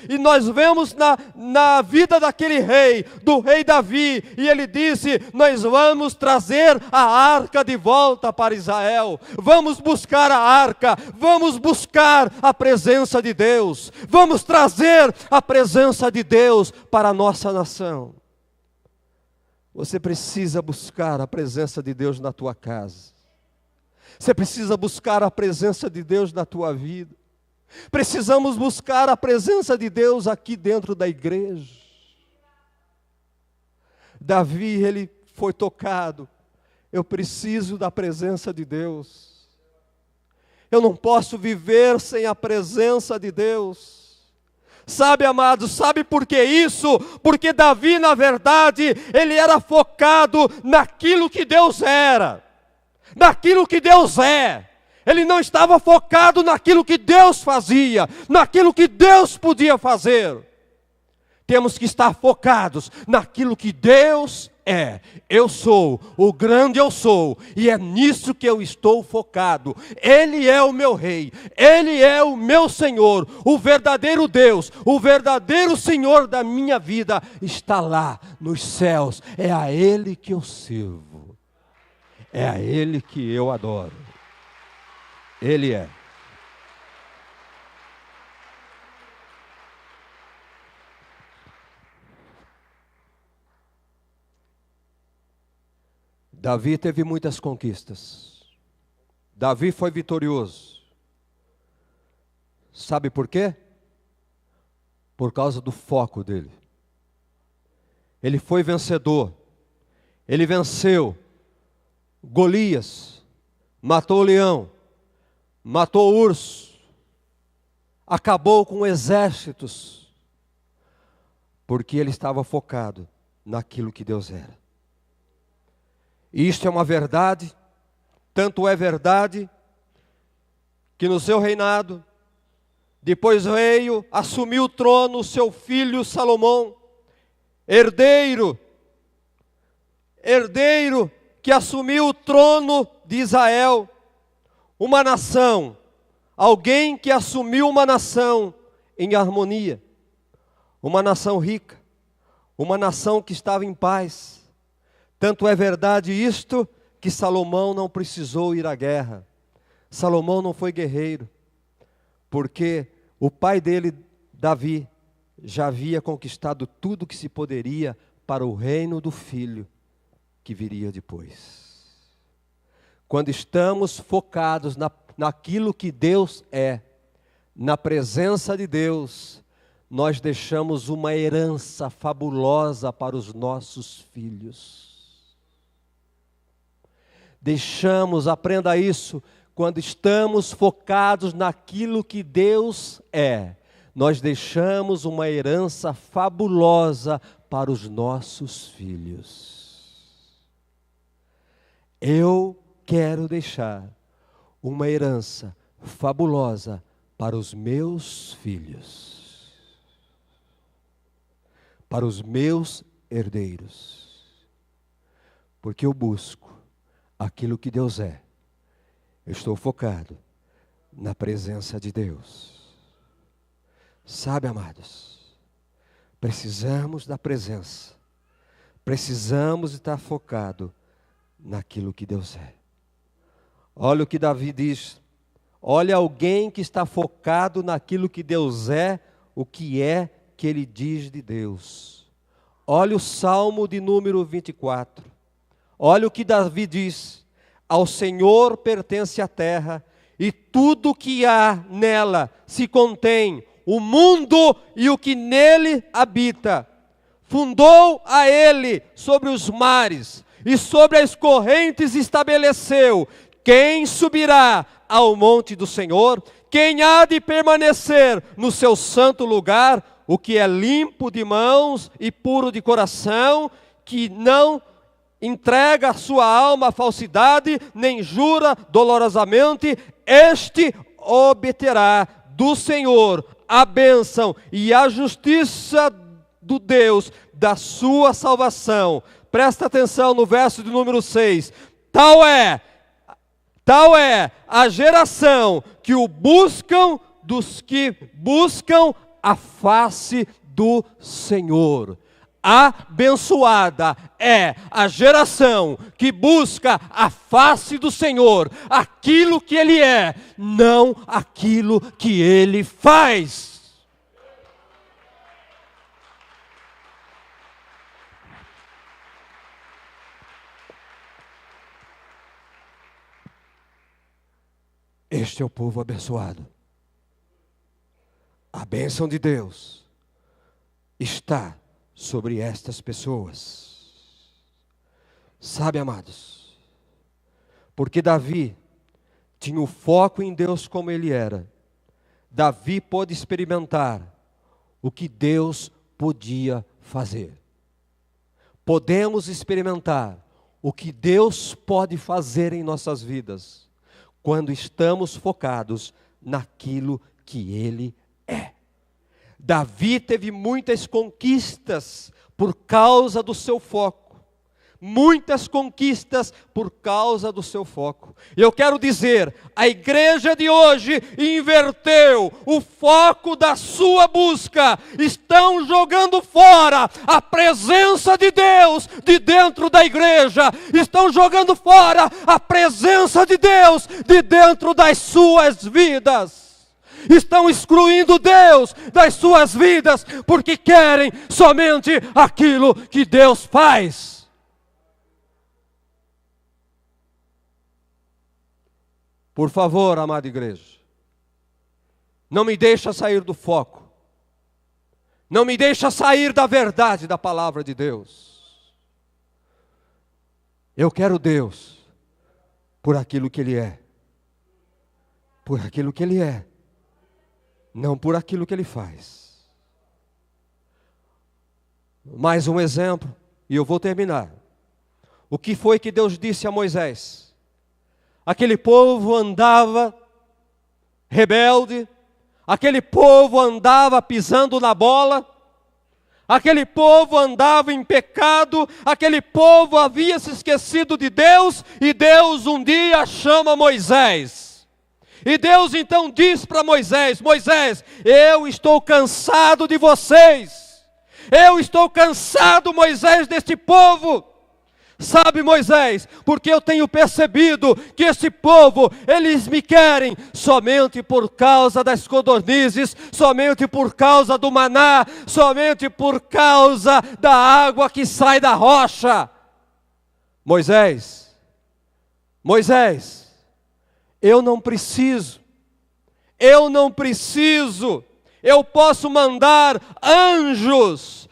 vemos na vida daquele rei, do rei Davi, e ele disse, nós vamos trazer a arca de volta para Israel, vamos buscar a arca, vamos buscar a presença de Deus, vamos trazer a presença de Deus para a nossa nação. Você precisa buscar a presença de Deus na tua casa. Você precisa buscar a presença de Deus na tua vida. Precisamos buscar a presença de Deus aqui dentro da igreja. Davi, ele foi tocado. Eu preciso da presença de Deus. Eu não posso viver sem a presença de Deus. Sabe, amados, sabe por que isso? Porque Davi, na verdade, ele era focado naquilo que Deus era. Naquilo que Deus é. Ele não estava focado naquilo que Deus fazia, naquilo que Deus podia fazer. Temos que estar focados naquilo que Deus é. Eu sou, o grande eu sou, e é nisso que eu estou focado. Ele é o meu rei, Ele é o meu Senhor, o verdadeiro Deus, o verdadeiro Senhor da minha vida está lá nos céus. É a Ele que eu sirvo. É a Ele que eu adoro. Ele é. Davi teve muitas conquistas. Davi foi vitorioso. Sabe por quê? Por causa do foco dele. Ele foi vencedor. Ele venceu Golias, matou o leão, matou o urso, acabou com exércitos, porque ele estava focado naquilo que Deus era. E isto é uma verdade, tanto é verdade, que no seu reinado, depois veio, assumiu o trono o seu filho Salomão, herdeiro que assumiu o trono de Israel, uma nação, alguém que assumiu uma nação em harmonia, uma nação rica, uma nação que estava em paz. Tanto é verdade isto, que Salomão não precisou ir à guerra. Salomão não foi guerreiro, porque o pai dele, Davi, já havia conquistado tudo que se poderia para o reino do filho que viria depois. Quando estamos focados naquilo que Deus é, na presença de Deus, nós deixamos uma herança fabulosa para os nossos filhos. Deixamos, aprenda isso, quando estamos focados naquilo que Deus é, nós deixamos uma herança fabulosa para os nossos filhos. Eu quero deixar uma herança fabulosa para os meus filhos, para os meus herdeiros, porque eu busco aquilo que Deus é. Eu estou focado na presença de Deus. Sabe, amados, precisamos da presença, precisamos estar focado naquilo que Deus é. Olha o que Davi diz, olha alguém que está focado naquilo que Deus é, o que é que ele diz de Deus. Olha o Salmo de número 24, olha o que Davi diz: ao Senhor pertence a terra e tudo que há nela se contém, o mundo e o que nele habita. Fundou a ele sobre os mares e sobre as correntes estabeleceu. Quem subirá ao monte do Senhor? Quem há de permanecer no seu santo lugar? O que é limpo de mãos e puro de coração, que não entrega a sua alma à falsidade, nem jura dolorosamente, este obterá do Senhor a bênção e a justiça do Deus da sua salvação. Presta atenção no verso de número 6. Tal é a geração que o buscam, dos que buscam a face do Senhor. Abençoada é a geração que busca a face do Senhor, aquilo que Ele é, não aquilo que Ele faz. Este é o povo abençoado. A bênção de Deus está sobre estas pessoas. Sabe, amados, porque Davi tinha o foco em Deus como ele era. Davi pôde experimentar o que Deus podia fazer. Podemos experimentar o que Deus pode fazer em nossas vidas quando estamos focados naquilo que Ele é. Davi teve muitas conquistas por causa do seu foco. Muitas conquistas por causa do seu foco. E eu quero dizer, a igreja de hoje inverteu o foco da sua busca. Estão jogando fora a presença de Deus de dentro da igreja. Estão jogando fora a presença de Deus de dentro das suas vidas. Estão excluindo Deus das suas vidas porque querem somente aquilo que Deus faz. Por favor, amada igreja, não me deixa sair do foco. Não me deixa sair da verdade da palavra de Deus. Eu quero Deus. por aquilo que Ele é. Por aquilo que Ele é, não por aquilo que Ele faz. Mais um exemplo, e eu vou terminar. O que foi que Deus disse a Moisés? Aquele povo andava rebelde, aquele povo andava pisando na bola, aquele povo andava em pecado, aquele povo havia se esquecido de Deus, e Deus um dia chama Moisés. E Deus então diz para Moisés: Moisés, eu estou cansado de vocês, eu estou cansado, Moisés, deste povo. Sabe, Moisés, porque eu tenho percebido que esse povo, eles me querem somente por causa das codornizes, somente por causa do maná, somente por causa da água que sai da rocha. Moisés, eu não preciso, eu posso mandar anjos,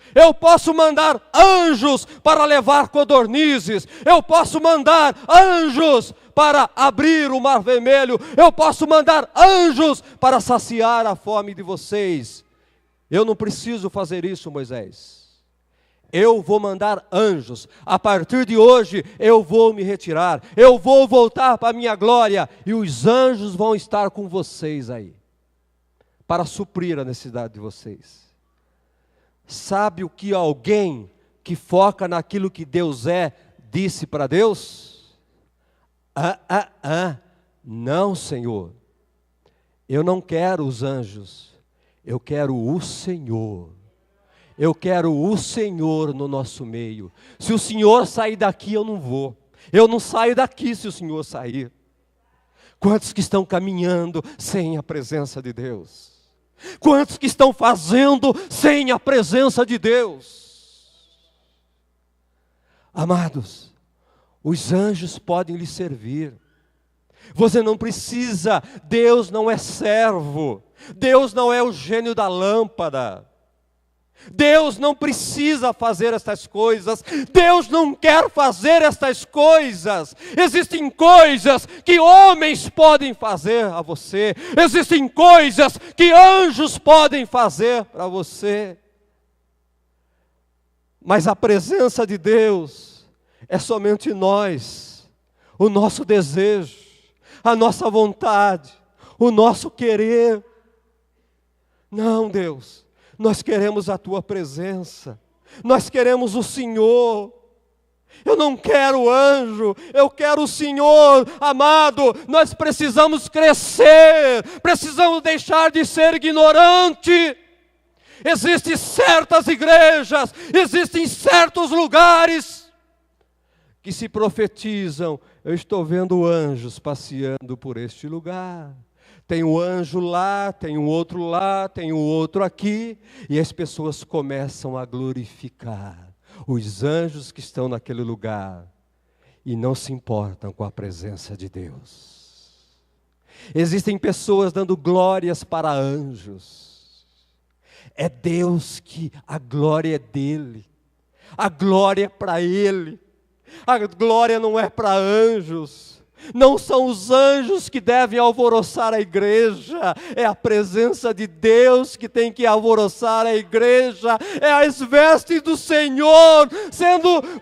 para levar codornizes, eu posso mandar anjos para abrir o mar vermelho, eu posso mandar anjos para saciar a fome de vocês. Eu não preciso fazer isso, Moisés. Eu vou mandar anjos. A partir de hoje eu vou me retirar, eu vou voltar para a minha glória, e os anjos vão estar com vocês aí, para suprir a necessidade de vocês. Sabe o que alguém que foca naquilo que Deus é, disse para Deus? Não, Senhor, eu não quero os anjos, eu quero o Senhor. Eu quero o Senhor no nosso meio. Se o Senhor sair daqui, eu não vou. Eu não saio daqui se o Senhor sair. Quantos que estão caminhando sem a presença de Deus? Quantos que estão fazendo sem a presença de Deus? Amados, os anjos podem lhe servir. Você não precisa, Deus não é servo. Deus não é o gênio da lâmpada. Deus não precisa fazer estas coisas, Deus não quer fazer estas coisas. Existem coisas que homens podem fazer a você, existem coisas que anjos podem fazer para você, mas a presença de Deus é somente nós, o nosso desejo, a nossa vontade, o nosso querer. Não, Deus, nós queremos a Tua presença, nós queremos o Senhor. Eu não quero anjo, eu quero o Senhor. Amado, nós precisamos crescer, precisamos deixar de ser ignorante. Existem certas igrejas, existem certos lugares que se profetizam. Eu estou vendo anjos passeando por este lugar. Tem um anjo lá, tem um outro lá, tem um outro aqui, e as pessoas começam a glorificar os anjos que estão naquele lugar e não se importam com a presença de Deus. Existem pessoas dando glórias para anjos. É Deus que a glória é dele, a glória é para Ele, a glória não é para anjos. Não são os anjos que devem alvoroçar a igreja, é a presença de Deus que tem que alvoroçar a igreja, é as vestes do Senhor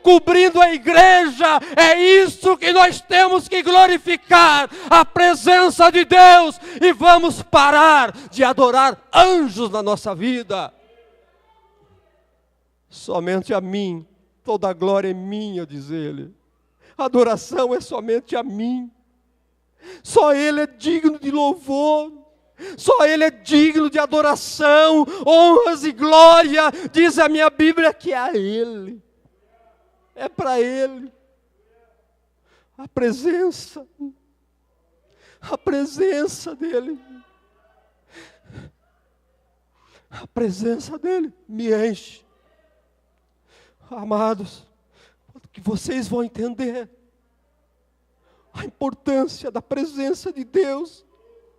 cobrindo a igreja. É isso que nós temos que glorificar, a presença de Deus, e vamos parar de adorar anjos na nossa vida. Somente a mim toda a glória é minha, diz ele. A adoração é somente a mim. Só Ele é digno de louvor. Só Ele é digno de adoração, honras e glória. Diz a minha Bíblia que é a Ele. É para Ele. A presença dEle. A presença dEle me enche. Amados, que vocês vão entender a importância da presença de Deus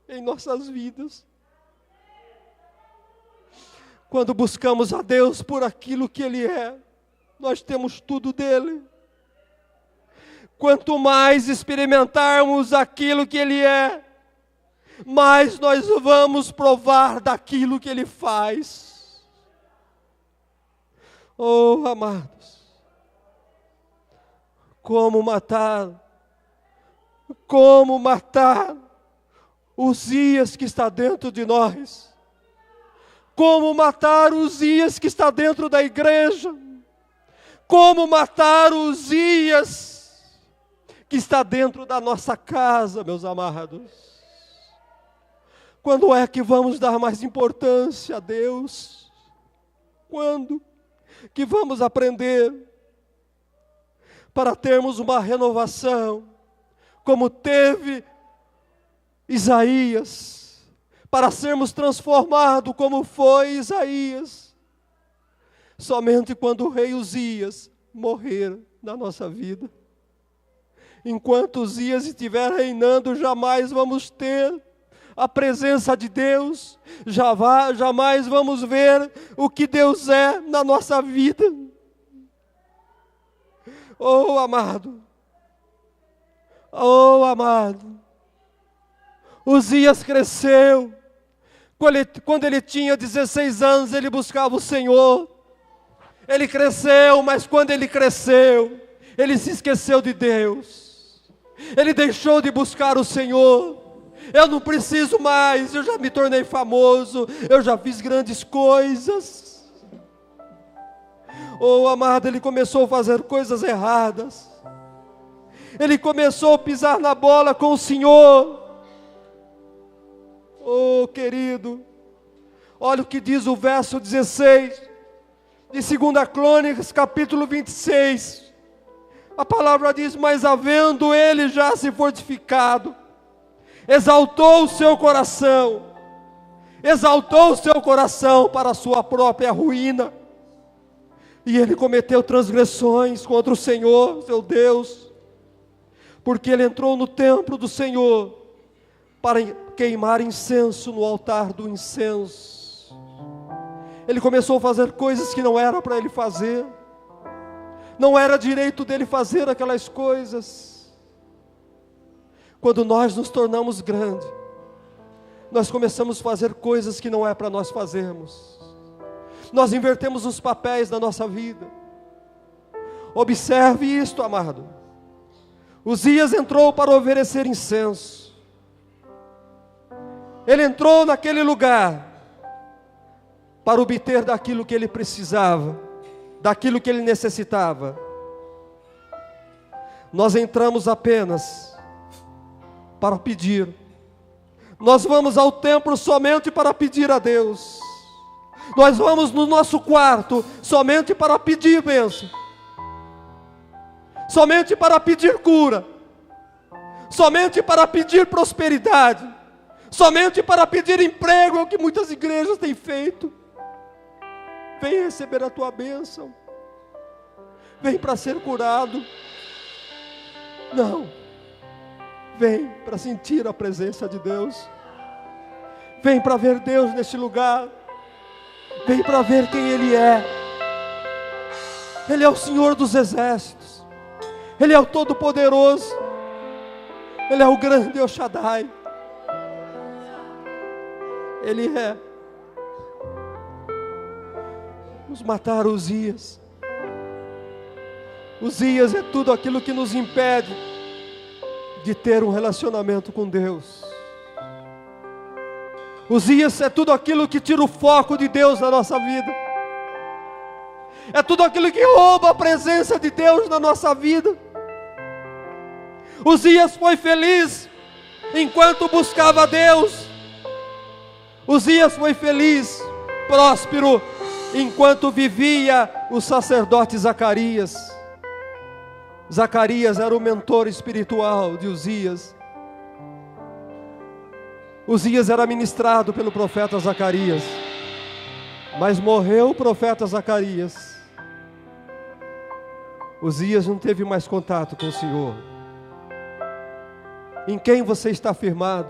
em nossas vidas. Quando buscamos a Deus por aquilo que Ele é, nós temos tudo dEle. quanto mais experimentarmos aquilo que Ele é, mais nós vamos provar daquilo que Ele faz. Oh, amados, como matar Uzias que está dentro de nós, como matar Uzias que está dentro da igreja, como matar Uzias que está dentro da nossa casa, meus amados. Quando é que vamos dar mais importância a Deus? Quando que vamos aprender para termos uma renovação, como teve Isaías, para sermos transformados como foi Isaías? Somente quando o rei Uzias morrer na nossa vida. Enquanto Uzias estiver reinando, jamais vamos ter a presença de Deus, jamais vamos ver o que Deus é na nossa vida. Oh, amado, Uzias cresceu. Quando ele tinha 16 anos, ele buscava o Senhor. Ele cresceu, mas quando ele cresceu, ele se esqueceu de Deus. Ele deixou de buscar o Senhor. Eu não preciso mais, eu já me tornei famoso, eu já fiz grandes coisas. Oh, amado, ele começou a fazer coisas erradas. Ele começou a pisar na bola com o Senhor. Oh, querido, olha o que diz o verso 16 de 2 Crônicas, capítulo 26. A palavra diz: mas havendo ele já se fortificado, exaltou o seu coração para a sua própria ruína. E ele cometeu transgressões contra o Senhor, seu Deus, porque ele entrou no templo do Senhor para queimar incenso no altar do incenso. Ele começou a fazer coisas que não era para ele fazer, não era direito dele fazer aquelas coisas. Quando nós nos tornamos grandes, nós começamos a fazer coisas que não é para nós fazermos. Nós invertemos os papéis da nossa vida. Observe isto, amado. Uzias entrou para oferecer incenso. Ele entrou naquele lugar para obter daquilo que ele precisava, daquilo que ele necessitava. Nós entramos apenas para pedir. Nós vamos ao templo somente para pedir a Deus. Nós vamos no nosso quarto somente para pedir bênção, somente para pedir cura, somente para pedir prosperidade, somente para pedir emprego. É o que muitas igrejas têm feito. Vem receber a tua bênção, vem para ser curado. Não, vem para sentir a presença de Deus, vem para ver Deus neste lugar, vem para ver quem Ele é. Ele é o Senhor dos exércitos, Ele é o Todo-Poderoso, Ele é o grande El Shaddai. Ele é. Vamos matar Uzias. Uzias é tudo aquilo que nos impede de ter um relacionamento com Deus. Uzias é tudo aquilo que tira o foco de Deus na nossa vida. É tudo aquilo que rouba a presença de Deus na nossa vida. Uzias foi feliz enquanto buscava Deus. Uzias foi feliz, próspero, enquanto vivia o sacerdote Zacarias. Zacarias era o mentor espiritual de Uzias. Uzias era ministrado pelo profeta Zacarias, mas morreu o profeta Zacarias. Uzias não teve mais contato com o Senhor. Em quem você está firmado?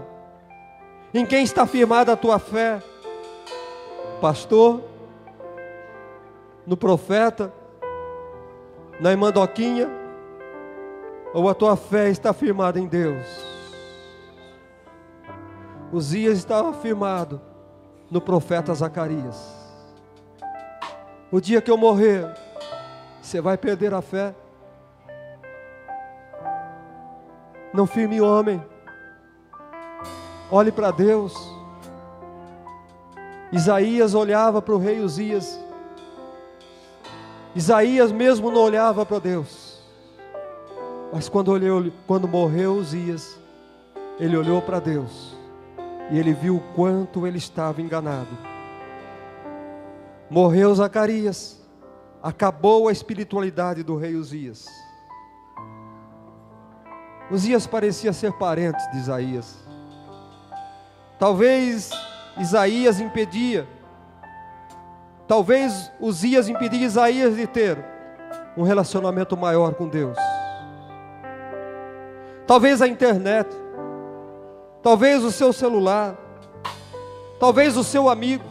Em quem está firmada a tua fé? Pastor? No profeta? Na irmã Doquinha? Ou a tua fé está firmada em Deus? Uzias estava firmado no profeta Zacarias. O dia que eu morrer, você vai perder a fé. Não firme homem. Olhe para Deus. Isaías olhava para o rei Uzias. Isaías mesmo não olhava para Deus. Mas quando morreu Uzias, ele olhou para Deus. E ele viu o quanto ele estava enganado. Morreu Zacarias. Acabou a espiritualidade do rei Uzias. Uzias parecia ser parente de Isaías. Talvez Isaías impedia. Talvez Uzias impedia Isaías de ter um relacionamento maior com Deus. Talvez a internet. Talvez o seu celular. Talvez o seu amigo.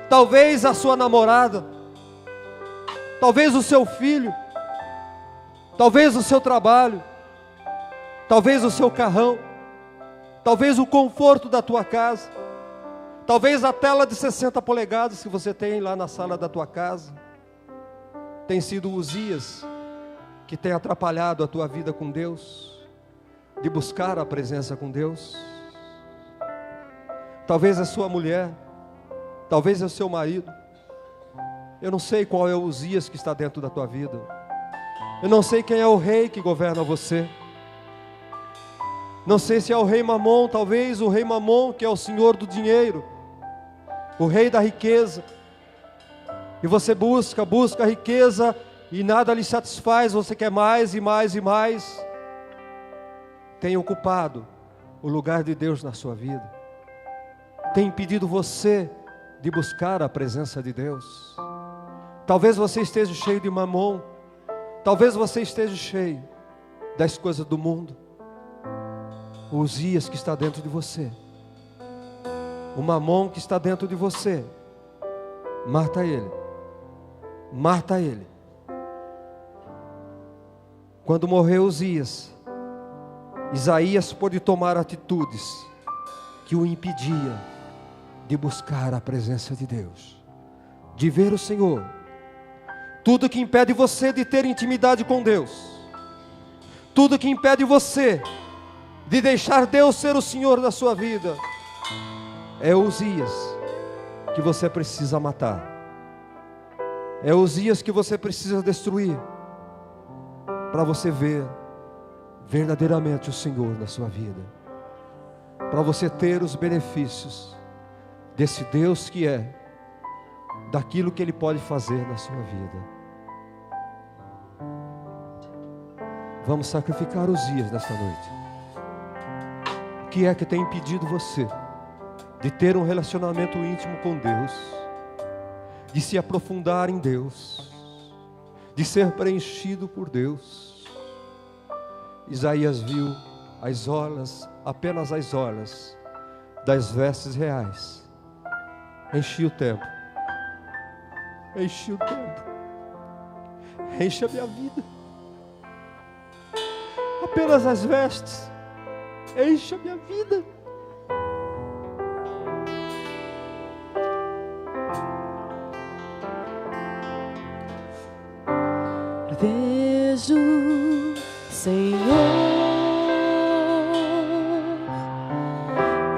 Talvez a sua namorada. Talvez o seu filho. Talvez o seu trabalho. Talvez o seu carrão. Talvez o conforto da tua casa. Talvez a tela de 60 polegadas que você tem lá na sala da tua casa. Tem sido Uzias que tem atrapalhado a tua vida com Deus, de buscar a presença com Deus. Talvez a sua mulher. Talvez é o seu marido. Eu não sei qual é o Uzias que está dentro da tua vida. Eu não sei quem é o rei que governa você. Não sei se é o rei Mamon. Talvez o rei Mamon, que é o senhor do dinheiro, o rei da riqueza. E você busca a riqueza e nada lhe satisfaz. Você quer mais e mais e mais. Tem ocupado o lugar de Deus na sua vida. Tem impedido você de buscar a presença de Deus. Talvez você esteja cheio de mamon. Talvez você esteja cheio das coisas do mundo. O Uzias que está dentro de você, o mamon que está dentro de você, mata ele. Mata ele. Quando morreu Uzias, Isaías pôde tomar atitudes que o impedia de buscar a presença de Deus, de ver o Senhor. Tudo que impede você de ter intimidade com Deus, tudo que impede você de deixar Deus ser o Senhor da sua vida, é Uzias que você precisa matar. É Uzias que você precisa destruir, para você ver verdadeiramente o Senhor na sua vida, para você ter os benefícios desse Deus que é, daquilo que Ele pode fazer na sua vida. Vamos sacrificar Uzias nesta noite. O que é que tem impedido você de ter um relacionamento íntimo com Deus, de se aprofundar em Deus, de ser preenchido por Deus? Isaías viu as orlas, apenas as orlas das vestes reais. Enchi o templo. Enchi o templo. Enche a minha vida. Apenas as vestes. Enche a minha vida. Vejo, Senhor,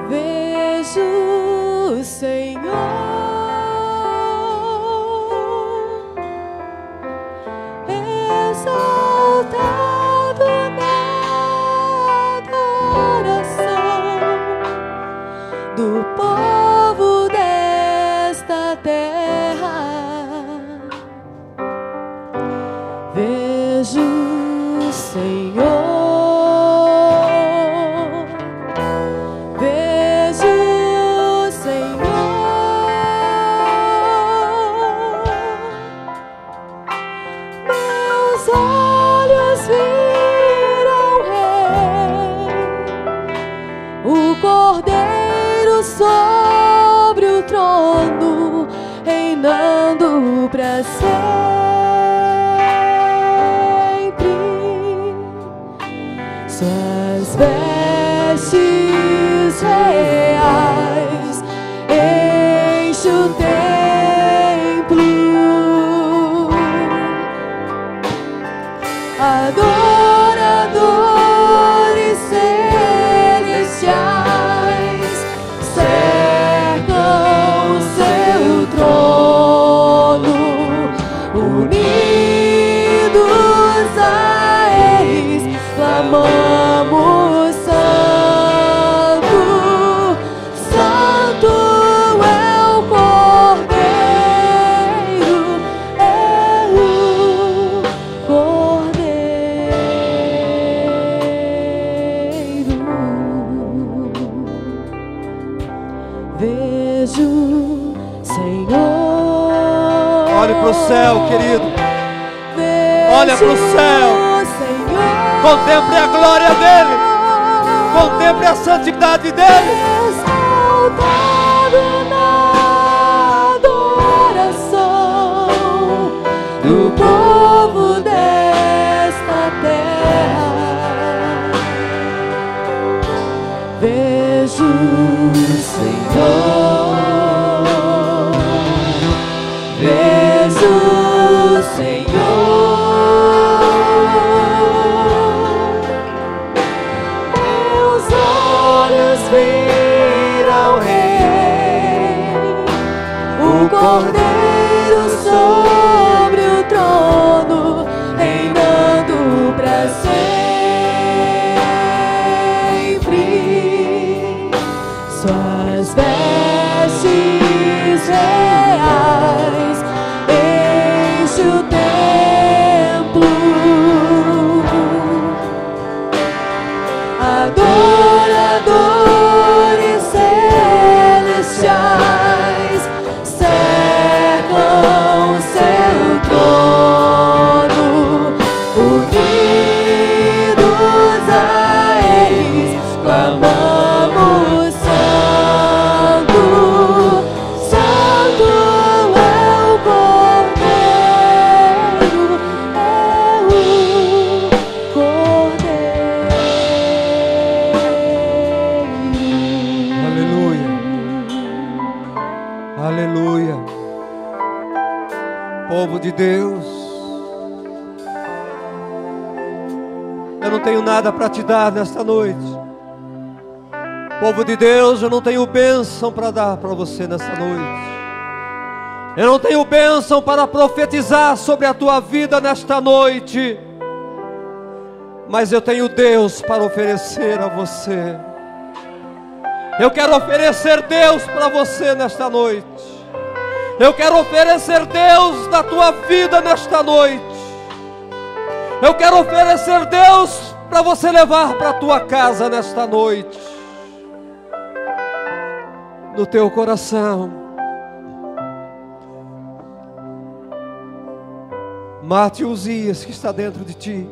vejo, Senhor, exaltado na adoração do povo desta terra. Vejo, Senhor, templo. Adoradores celestiais cercam seu trono, unidos a eles clamamos: Santo, Santo é o Cordeiro, é o Cordeiro. Vejo, Senhor. Olhe para o céu, querido. Olha para o céu. Senhor. Contemple a glória dele. Contemple a santidade dele. Exaltado na adoração do povo desta terra. Vejo o Senhor. Vejo o Senhor. Meus olhos viram o Rei, o Cordeiro sobre o trono, reinando pra sempre. Suas vestes reais enche o templo. Adoradores celestiais cercam seu trono, unidos a eles clamamos: Santo, Santo é o Cordeiro, é o Cordeiro. Aleluia. Aleluia. Povo de Deus, eu não tenho nada para te dar nesta noite. Povo de Deus, eu não tenho bênção para dar para você nesta noite. Eu não tenho bênção para profetizar sobre a tua vida nesta noite. Mas eu tenho Deus para oferecer a você. Eu quero oferecer Deus para você nesta noite. Eu quero oferecer Deus na tua vida nesta noite. Eu quero oferecer Deus para você levar para a tua casa nesta noite. No teu coração. Mate o Uzias que está dentro de ti.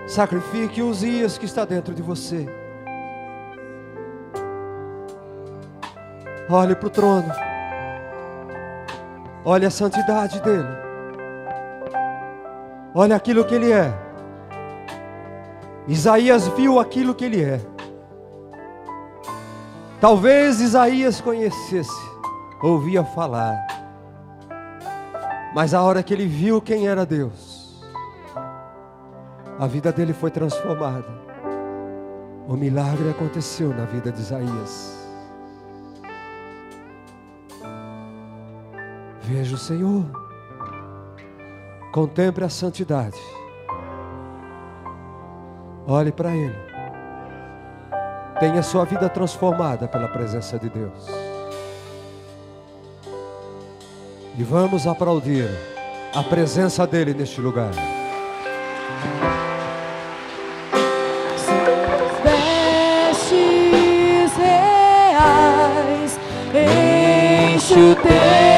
Sacrifique o Uzias que está dentro de você. Olhe para o trono. Olhe a santidade dele. Olha aquilo que ele é. Isaías viu aquilo que ele é. Talvez Isaías conhecesse, ouvia falar. Mas a hora que ele viu quem era Deus, a vida dele foi transformada. O milagre aconteceu na vida de Isaías. Veja o Senhor. Contemple a santidade. Olhe para Ele. Tenha sua vida transformada pela presença de Deus. E vamos aplaudir a presença dEle neste lugar. Vestes reais enche o templo.